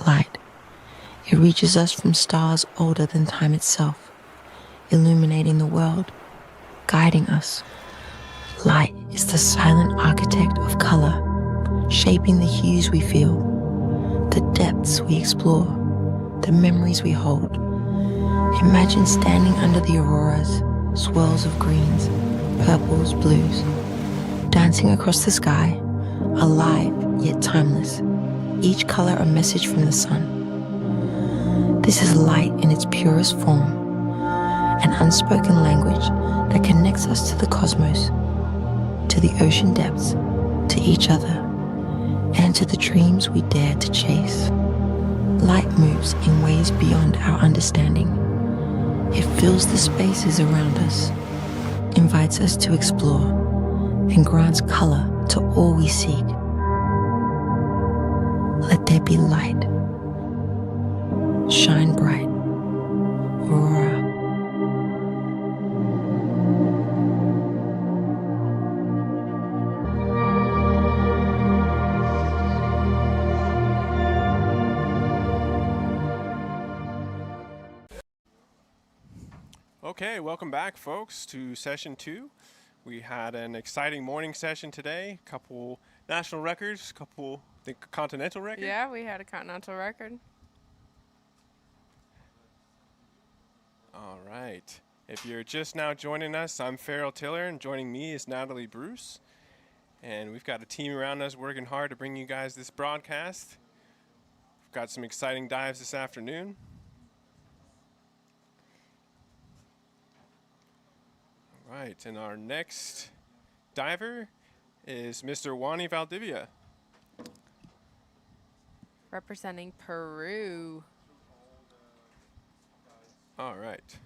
Light. It reaches us from stars older than time itself, illuminating the world, guiding us. Light is the silent architect of color, shaping the hues we feel, the depths we explore, the memories we hold. Imagine standing under the auroras, swirls of greens, purples, blues, dancing across the sky, alive yet timeless, each color a message from the sun. This is light in its purest form, an unspoken language that connects us to the cosmos, to the ocean depths, to each other, and to the dreams we dare to chase. Light moves in ways beyond our understanding. It fills the spaces around us, invites us to explore, and grants color to all we seek. Let there be light. Shine bright. Aurora. Okay, welcome back, folks, to session 2. We had an exciting morning session today. Couple national records, couple, I think, continental records. Yeah, we had a continental record. All right. If you're just now joining us, I'm Farrell Tiller, and joining me is Natalie Bruce. And we've got a team around us working hard to bring you guys this broadcast. We've got some exciting dives this afternoon. All right, and our next diver is Mr. Wani Valdivia. Representing Peru. All right.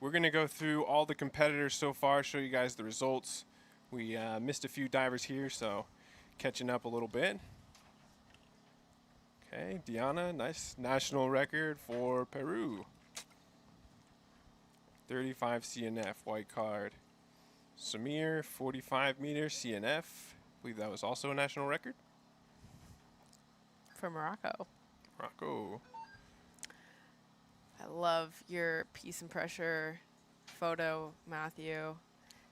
We're going to go through all the competitors so far, show you guys the results. We missed a few divers here, so catching up a little bit. Okay, Diana, nice national record for Peru. 35 CNF, white card. Samir, 45 meters CNF. I believe that was also a national record. For Morocco. Morocco. I love your peace and pressure photo, Matthew.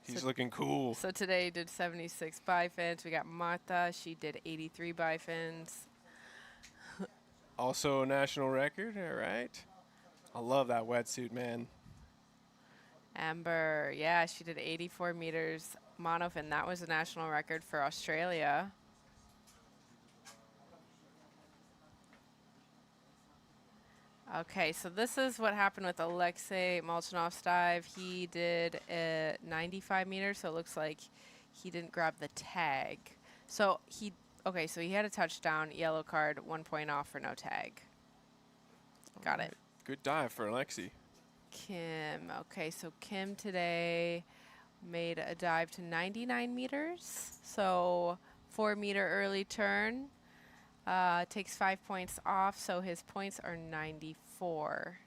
He's looking cool. So today he did 76 bifins. We got Marta. She did 83 bifins. Also a national record, all right. I love that wetsuit, man. Amber, yeah, she did 84 meters monofin. That was a national record for Australia. Okay, so this is what happened with Alexei Molchanov's dive. He did 95 meters, so it looks like he didn't grab the tag. So he had a touchdown, yellow card, 1 point off for no tag. Got it. Good dive for Alexei. Kim, okay, so Kim today made a dive to 99 meters. So 4 meter early turn. Takes 5 points off, so his points are 94.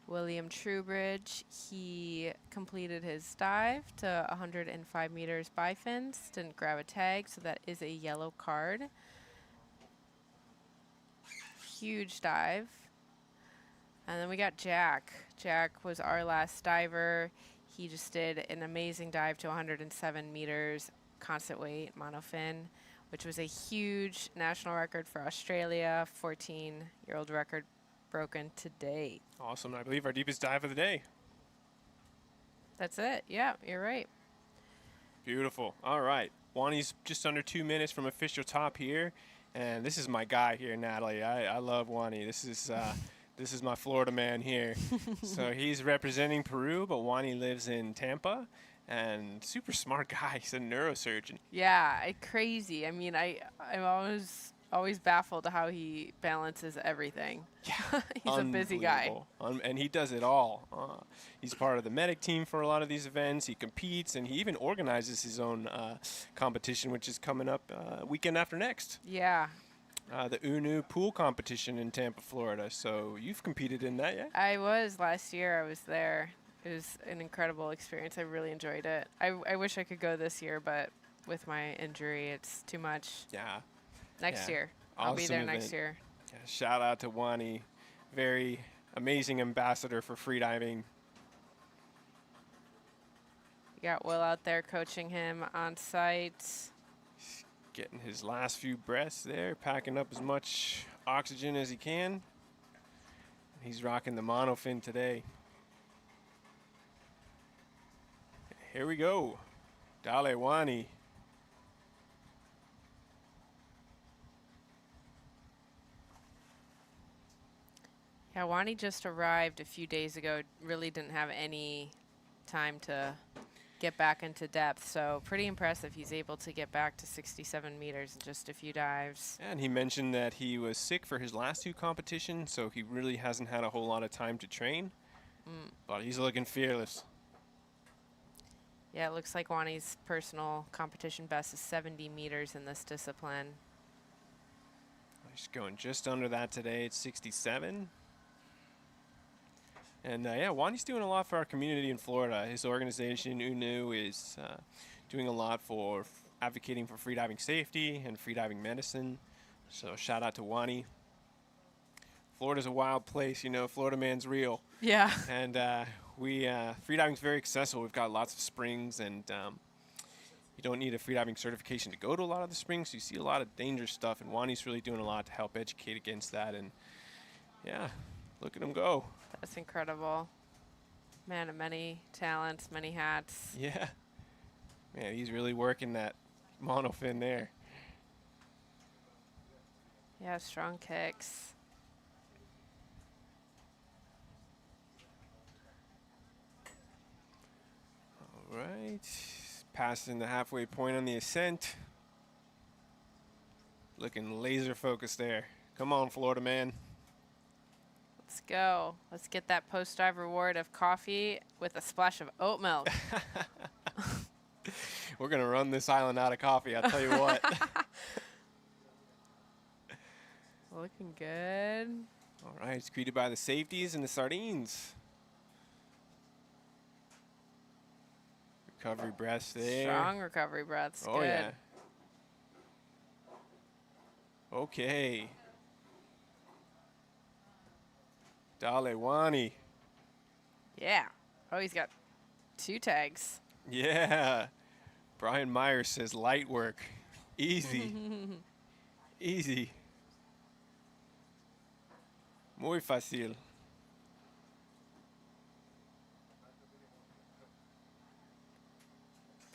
William Trubridge, he completed his dive to 105 meters bifins, didn't grab a tag, so that is a yellow card. Huge dive. And then we got Jack. Jack was our last diver. He just did an amazing dive to 107 meters, constant weight, monofin, which was a huge national record for Australia, 14-year-old record broken today. Awesome. I believe our deepest dive of the day. That's it. Yeah, you're right. Beautiful. All right. Wani's just under 2 minutes from official top here. And this is my guy here, Natalie. I love Wani. This is my Florida man here. So he's representing Peru, but Wani lives in Tampa. And super smart guy. He's a neurosurgeon. Yeah, crazy. I mean, I'm always baffled how he balances everything. Yeah, he's a busy guy. And he does it all. He's part of the medic team for a lot of these events. He competes, and he even organizes his own competition, which is coming up weekend after next. Yeah. The UNU pool competition in Tampa, Florida. So you've competed in that, yeah? I was last year. I was there. It was an incredible experience. I really enjoyed it. I wish I could go this year, but with my injury, it's too much. Yeah. Next year. Awesome I'll be there event. next year. Yeah, shout out to Wani. Very amazing ambassador for freediving. You got Will out there coaching him on site. Getting his last few breaths there, packing up as much oxygen as he can. He's rocking the monofin today. Here we go. Dale Wani. Yeah, Wani just arrived a few days ago. Really didn't have any time to get back into depth. So pretty impressive. He's able to get back to 67 meters in just a few dives. And he mentioned that he was sick for his last 2 competitions, so he really hasn't had a whole lot of time to train. But he's looking fearless. Yeah, it looks like Wani's personal competition best is 70 meters in this discipline. He's going just under that today. It's 67. And yeah, Wani's doing a lot for our community in Florida. His organization, UNU, is doing a lot for advocating for freediving safety and freediving medicine. So shout out to Wani. Florida's a wild place, you know. Florida man's real. Yeah. And freediving's very accessible. We've got lots of springs, and you don't need a freediving certification to go to a lot of the springs. So you see a lot of dangerous stuff, and Wani's really doing a lot to help educate against that. And yeah, look at him go. That's incredible. Man of many talents, many hats. Yeah. Man, he's really working that monofin there. Yeah, strong kicks. All right. Passing the halfway point on the ascent. Looking laser focused there. Come on, Florida man. Let's go. Let's get that post-dive reward of coffee with a splash of oat milk. We're going to run this island out of coffee, I'll tell you what. Looking good. All right, it's greeted by the safeties and the sardines. Recovery breaths there. Strong recovery breaths. Oh, good. yeah. Okay. Dale Wani. Yeah. Oh, he's got 2 tags. Yeah. Brian Myers says light work. Easy. Easy. Muy fácil.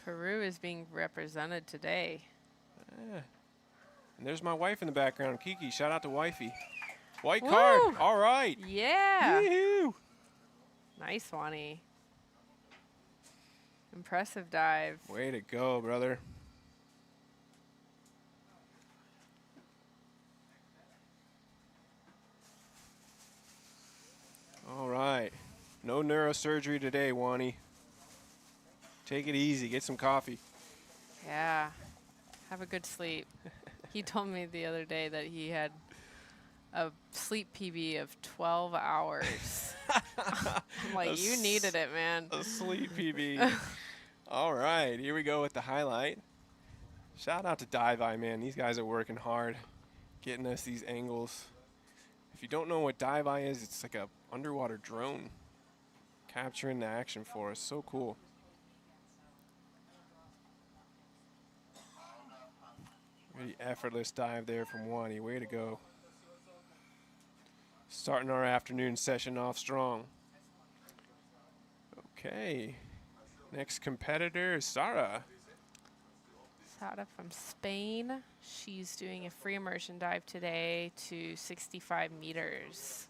Peru is being represented today. Yeah. And there's my wife in the background, Kiki. Shout out to wifey. White Woo! card. All right. Yeah. Yoo-hoo. Nice, Wani. Impressive dive. Way to go, brother. All right. No neurosurgery today, Wani. Take it easy. Get some coffee. Yeah. Have a good sleep. He told me the other day that he had a sleep PB of 12 hours. I'm like, you needed it, man. A sleep PB. All right, here we go with the highlight. Shout out to Dive Eye, man. These guys are working hard, getting us these angles. If you don't know what Dive Eye is, it's like a underwater drone capturing the action for us. So cool. Really effortless dive there from Wani. Way to go. Starting our afternoon session off strong. Okay. Next competitor is Sara. Sara from Spain. She's doing a free immersion dive today to 65 meters.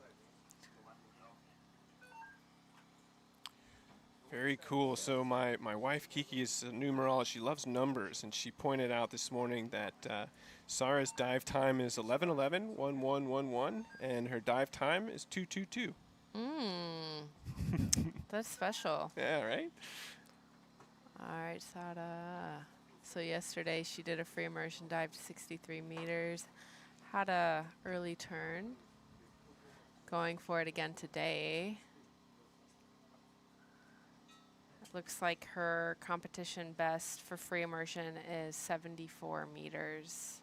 Very cool. So my wife Kiki is a numerologist. She loves numbers, and she pointed out this morning that Sara's dive time is 11:11, 1111, and her dive time is 222. That's special. Yeah, right? All right, Sara. So yesterday she did a free immersion dive to 63 meters. Had a early turn. Going for it again today. Looks like her competition best for free immersion is 74 meters.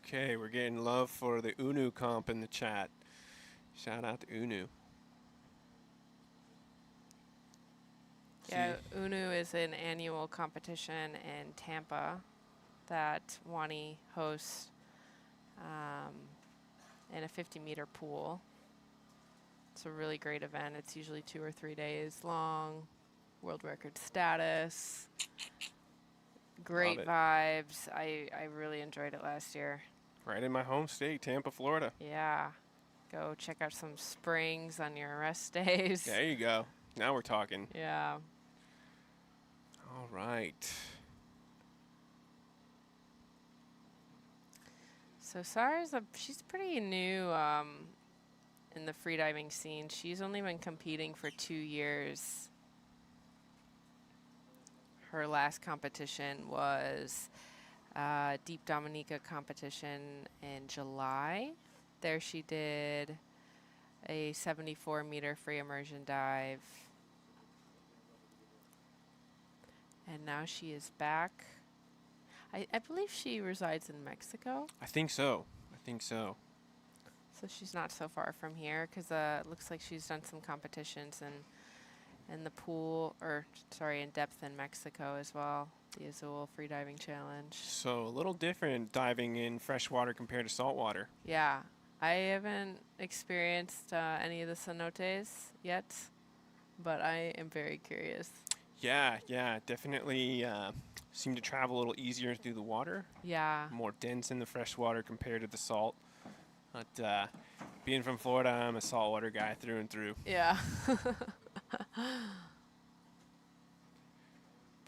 Okay, we're getting love for the UNU comp in the chat. Shout out to UNU. Yeah, UNU is an annual competition in Tampa that Wani hosts. in a 50-meter pool. It's a really great event. It's usually 2 or 3 days long. World record status. Great vibes. I really enjoyed it last year. Right in my home state, Tampa, Florida. Yeah. Go check out some springs on your rest days. There you go. Now we're talking. Yeah. All right. So Sara's she's pretty new in the freediving scene. She's only been competing for 2 years. Her last competition was Deep Dominica competition in July. There she did a 74-meter free immersion dive. And now she is back. I believe she resides in Mexico. I think so. So she's not so far from here because it looks like she's done some competitions in the pool, or sorry, in depth in Mexico as well. The Azul Freediving Challenge. So a little different diving in freshwater compared to saltwater. Yeah. I haven't experienced any of the cenotes yet, but I am very curious. Yeah, definitely seem to travel a little easier through the water. Yeah. More dense in the freshwater compared to the salt. But being from Florida, I'm a saltwater guy through and through. Yeah.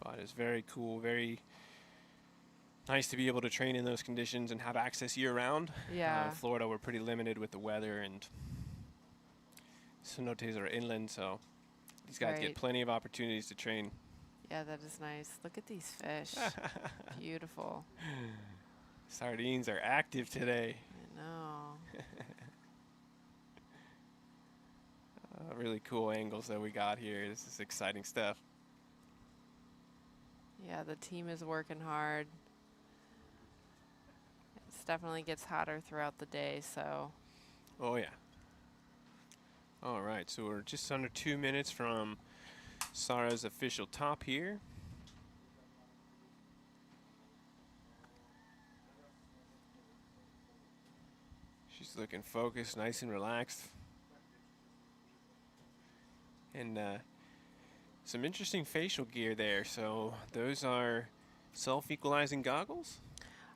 But it's very cool, very nice to be able to train in those conditions and have access year-round. Yeah. Florida, we're pretty limited with the weather, and cenotes are inland, so these guys get plenty of opportunities to train. Yeah, that is nice. Look at these fish. Beautiful. Sardines are active today. I know. Really cool angles that we got here. This is exciting stuff. Yeah, the team is working hard. It definitely gets hotter throughout the day, so. Oh, yeah. All right, so we're just under 2 minutes from Sara's official top here. She's looking focused, nice and relaxed. And some interesting facial gear there. So those are self-equalizing goggles?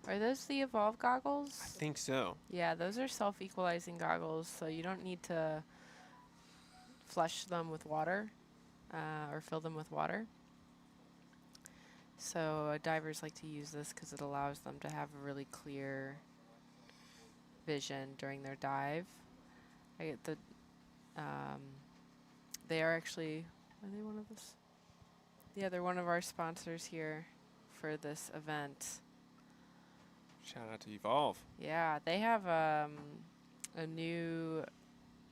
Are those the Evolve goggles? I think so. Yeah, those are self-equalizing goggles, so you don't need to flush them with water or fill them with water. So divers like to use this because it allows them to have a really clear vision during their dive. I get the they are actually, are they one of us? Yeah, they're one of our sponsors here for this event. Shout out to Evolve. Yeah, they have a new,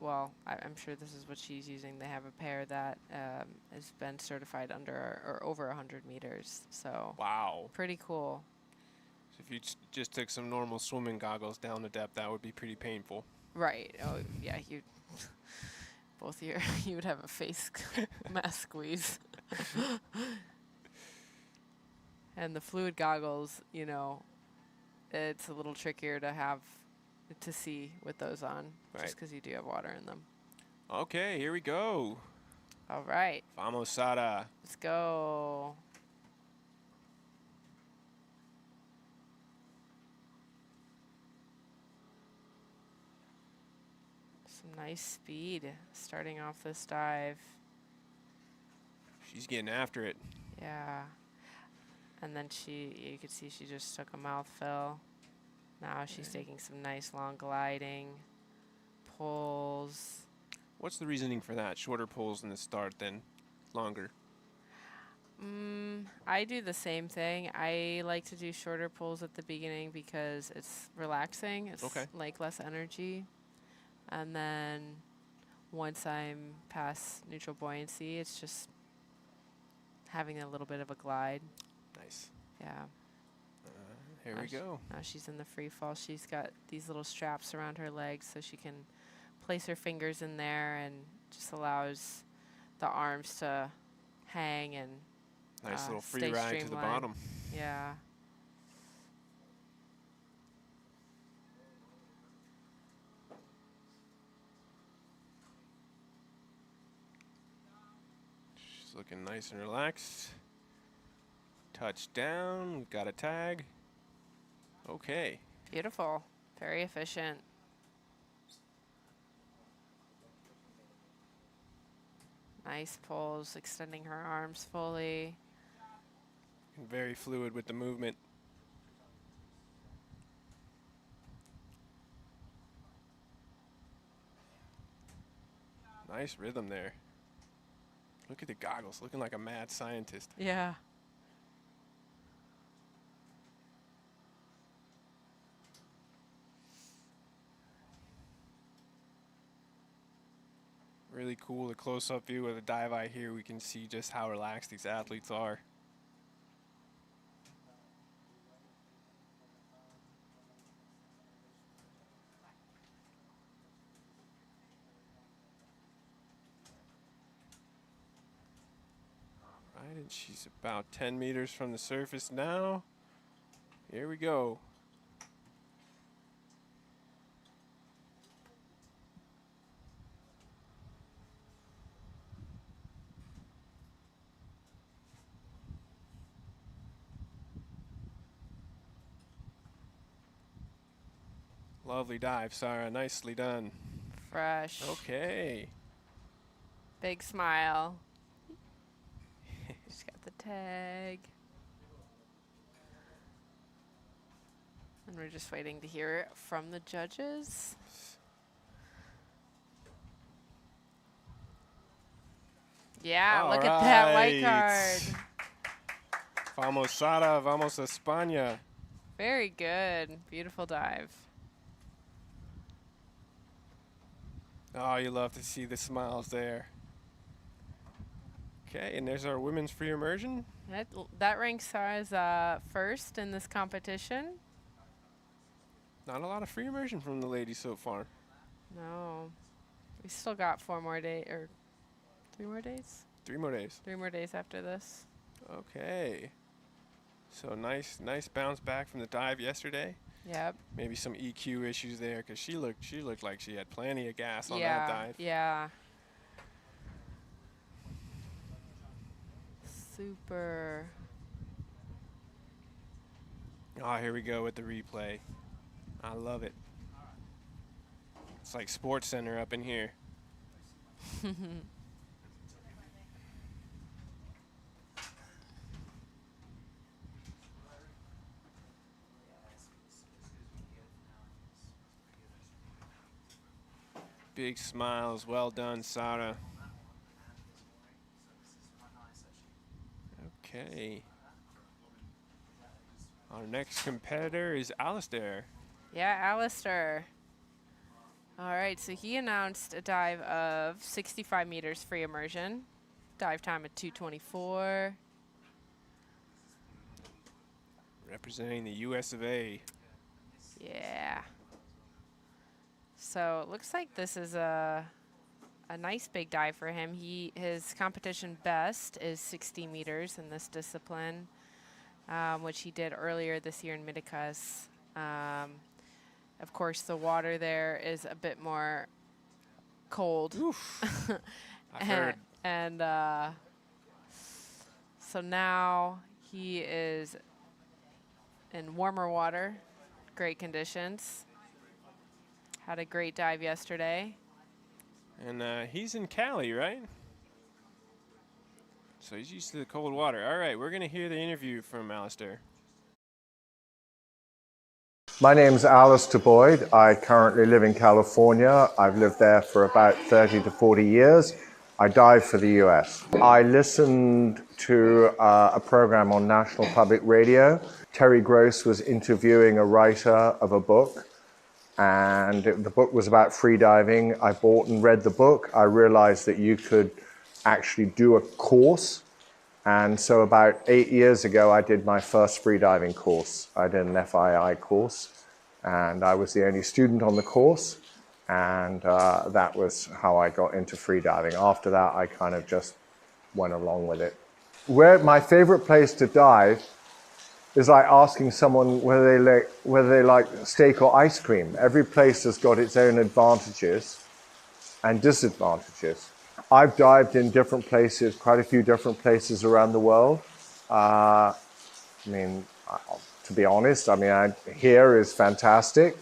well, I'm sure this is what she's using. They have a pair that has been certified under or over 100 meters. So wow, pretty cool. So if you just took some normal swimming goggles down to depth, that would be pretty painful. Right. Oh yeah, you both your you would have a face mask squeeze. And the fluid goggles, you know, it's a little trickier to see with those on, just because you do have water in them. Okay, here we go. All right. Vamos, Sara. Let's go. Some nice speed starting off this dive. She's getting after it. Yeah. And then you could see she just took a mouthful. Now she's taking some nice long gliding pulls. What's the reasoning for that? Shorter pulls in the start than longer? I do the same thing. I like to do shorter pulls at the beginning because it's relaxing. It's like less energy. And then once I'm past neutral buoyancy, it's just having a little bit of a glide. Nice. Yeah. Here we go. Now she's in the free fall. She's got these little straps around her legs so she can place her fingers in there, and just allows the arms to hang and nice little free ride to the bottom. Yeah. looking nice and relaxed. Touchdown. We've got a tag. Okay. Beautiful. Very efficient. Nice pulls, extending her arms fully. And very fluid with the movement. Nice rhythm there. Look at the goggles, looking like a mad scientist. Yeah. Really cool, the close-up view of the dive eye here. We can see just how relaxed these athletes are. All right, and she's about 10 meters from the surface now. Here we go. Lovely dive, Sara. Nicely done. Fresh. Okay. Big smile. She's got the tag. And we're just waiting to hear it from the judges. Yeah, All look at that white card. Vamos, Sara. Vamos, España. Very good. Beautiful dive. Oh, you love to see the smiles there. Okay, and there's our women's free immersion. That ranks Sara as first in this competition. Not a lot of free immersion from the ladies so far. No. We still got 4 more days, or 3 more days? 3 more days. 3 more days after this. Okay. So nice bounce back from the dive yesterday. Yep. Maybe some EQ issues there because she looked like she had plenty of gas on that dive. Yeah. Super. Oh, here we go with the replay. I love it. It's like Sports Center up in here. Big smiles. Well done, Sara. Okay. Our next competitor is Alistair. Yeah, Alistair. All right, so he announced a dive of 65 meters free immersion. Dive time at 2:24. Representing the US of A. Yeah. So it looks like this is a nice big dive for him. His competition best is 60 meters in this discipline, which he did earlier this year in Midicus. Of course, the water there is a bit more cold. I've heard. And so now he is in warmer water, great conditions. Had a great dive yesterday. And he's in Cali, right? So he's used to the cold water. All right, we're going to hear the interview from Alistair. My name's Alistair Boyd. I currently live in California. I've lived there for about 30 to 40 years. I dive for the US. I listened to a program on National Public Radio. Terry Gross was interviewing a writer of a book. And the book was about freediving. I bought and read the book. I realized that you could actually do a course. And so about 8 years ago, I did my first freediving course. I did an FII course, and I was the only student on the course. And that was how I got into freediving. After that, I kind of just went along with it. My favorite place to dive is like asking someone whether they like steak or ice cream. Every place has got its own advantages and disadvantages. I've dived in different places, quite a few different places around the world. I mean, to be honest, I mean, here is fantastic.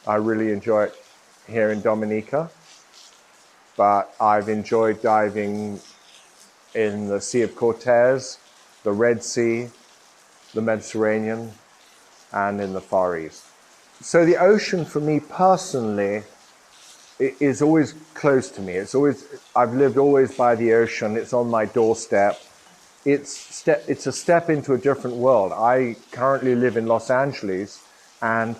I really enjoy it here in Dominica. But I've enjoyed diving in the Sea of Cortez, the Red Sea, the Mediterranean, and in the Far East. So the ocean for me personally is always close to me. I've lived always by the ocean. It's on my doorstep. It's a step into a different world. I currently live in Los Angeles, and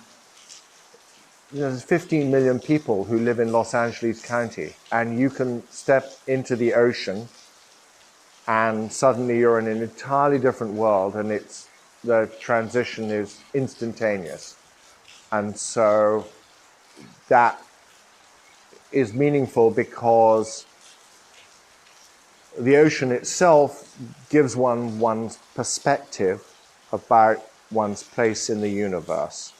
there's 15 million people who live in Los Angeles County, and you can step into the ocean and suddenly you're in an entirely different world, and the transition is instantaneous. And so that is meaningful because the ocean itself gives one's perspective about one's place in the universe.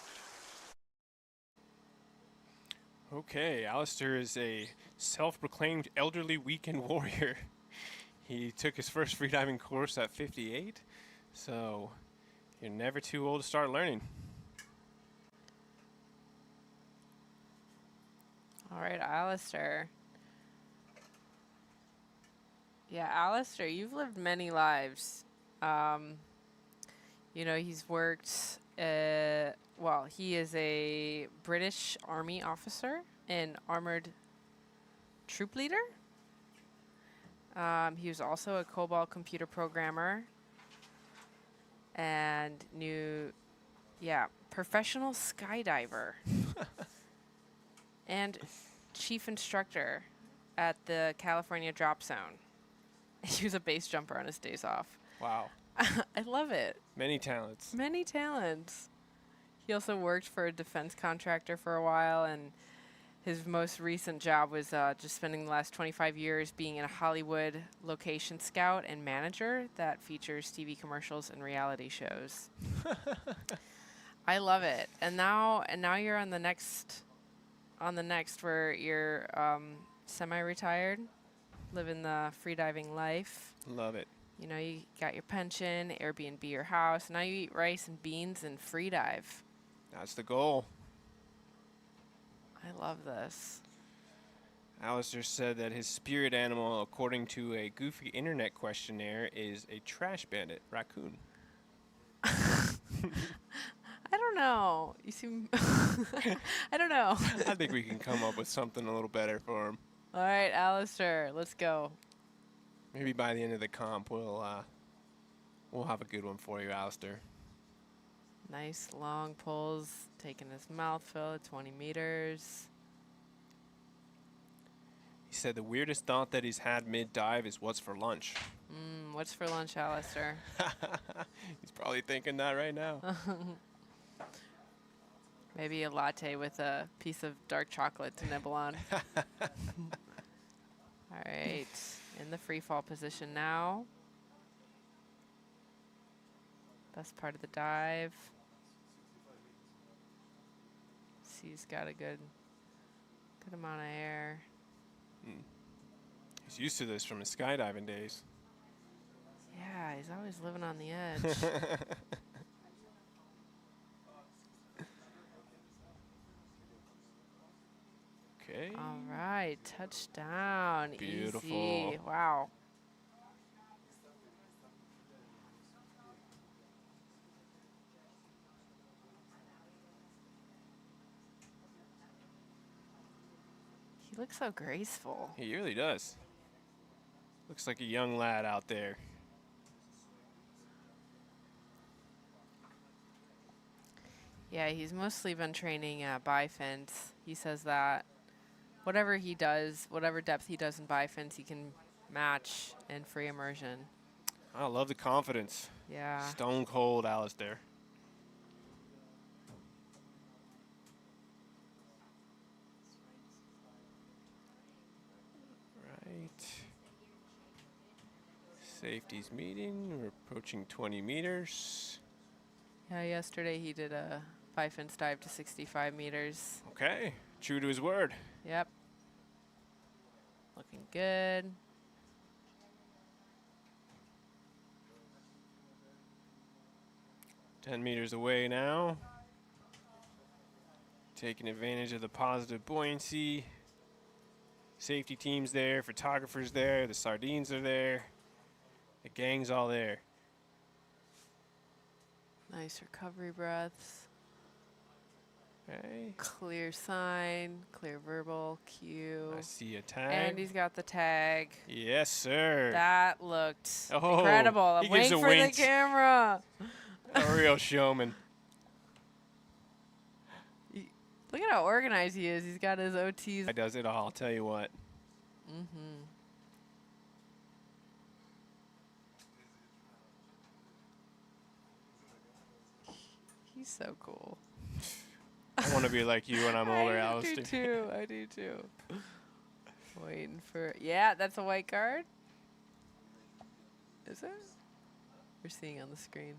Okay, Alistair is a self-proclaimed elderly weekend warrior. He took his first freediving course at 58, so you're never too old to start learning. All right, Alistair. Yeah, Alistair, you've lived many lives. You know, he's worked, well, he is a British Army officer and armored troop leader. He was also a COBOL computer programmer and professional skydiver and chief instructor at the California drop zone. He was a base jumper on his days off. Wow. I love it. Many talents. Many talents. He also worked for a defense contractor for a while, and his most recent job was just spending the last 25 years being a Hollywood location scout and manager that features TV commercials and reality shows. I love it. And now you're on the next where you're semi-retired, living the freediving life. Love it. You know, you got your pension, Airbnb your house. Now you eat rice and beans and freedive. That's the goal. I love this. Alistair said that his spirit animal, according to a goofy internet questionnaire, is a trash bandit raccoon. I don't know. You seem... I don't know. I think we can come up with something a little better for him. All right, Alistair, let's go. Maybe by the end of the comp, we'll have a good one for you, Alistair. Nice long pulls, taking his mouth fill at 20 meters. He said the weirdest thought that he's had mid-dive is what's for lunch. What's for lunch, Alistair? He's probably thinking that right now. Maybe a latte with a piece of dark chocolate to nibble on. All right, in the free fall position now. Best part of the dive. He's got a good amount of air. He's used to this from his skydiving days. Yeah, he's always living on the edge. Okay. All right, touchdown. Beautiful. Easy. Wow. He looks so graceful. He really does. Looks like a young lad out there. Yeah, he's mostly been training bifins. He says that whatever he does, whatever depth he does in bifins, he can match in free immersion. I love the confidence. Yeah. Stone cold Alistair. Right. Safety's meeting. We're approaching 20 meters. Yeah, yesterday he did a bifins dive to 65 meters. Okay. True to his word. Yep. Looking good. 10 meters away now. Taking advantage of the positive buoyancy. Safety team's there, photographers there, the sardines are there. The gang's all there. Nice recovery breaths. Okay. Clear sign, clear verbal cue. I see a tag. And he's got the tag. Yes, sir. That looked Oh, incredible. I'm he gives waiting a for wink. the camera. A real showman. Look at how organized he is. He's got his OTs. He does it all, I'll tell you what. Mm-hmm. He's so cool. I want to be like you when I'm older, Alistair. I do too. I do too. Waiting for. Yeah, that's a white card. Is it? We're seeing on the screen.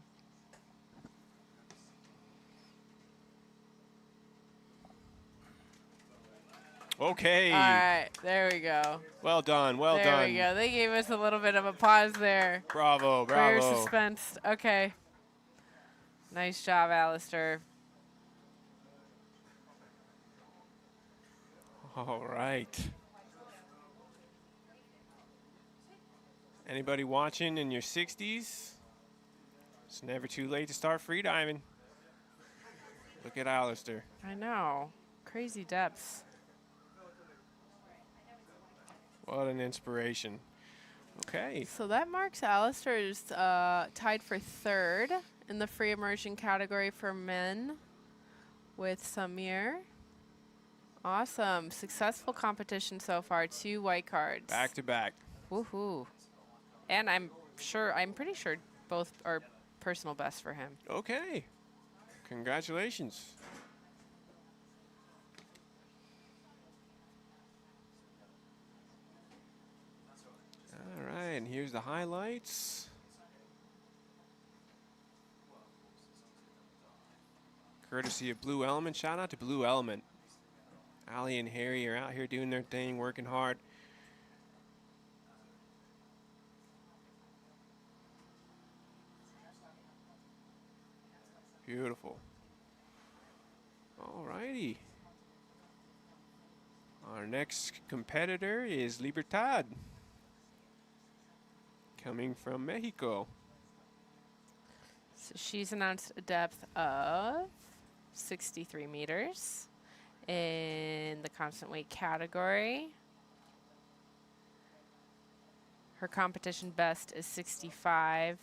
Okay. All right, there we go. Well done, well there done. There we go. They gave us a little bit of a pause there. Bravo, Clear bravo. suspense. Okay. Nice job, Alistair. All right. Anybody watching in your 60s? It's never too late to start freediving. Look at Alistair. I know. Crazy depths. What an inspiration. Okay. So that marks Alistair's tied for third in the free immersion category for men with Samir. Awesome. Successful competition so far. 2 white cards. Back to back. Woohoo. And I'm pretty sure both are personal best for him. Okay. Congratulations. All right, and here's the highlights. Courtesy of Blue Element. Shout out to Blue Element. Ali and Harry are out here doing their thing, working hard. Beautiful. All righty. Our next competitor is Libertad, coming from Mexico. So she's announced a depth of 63 meters in the constant weight category. Her competition best is 65.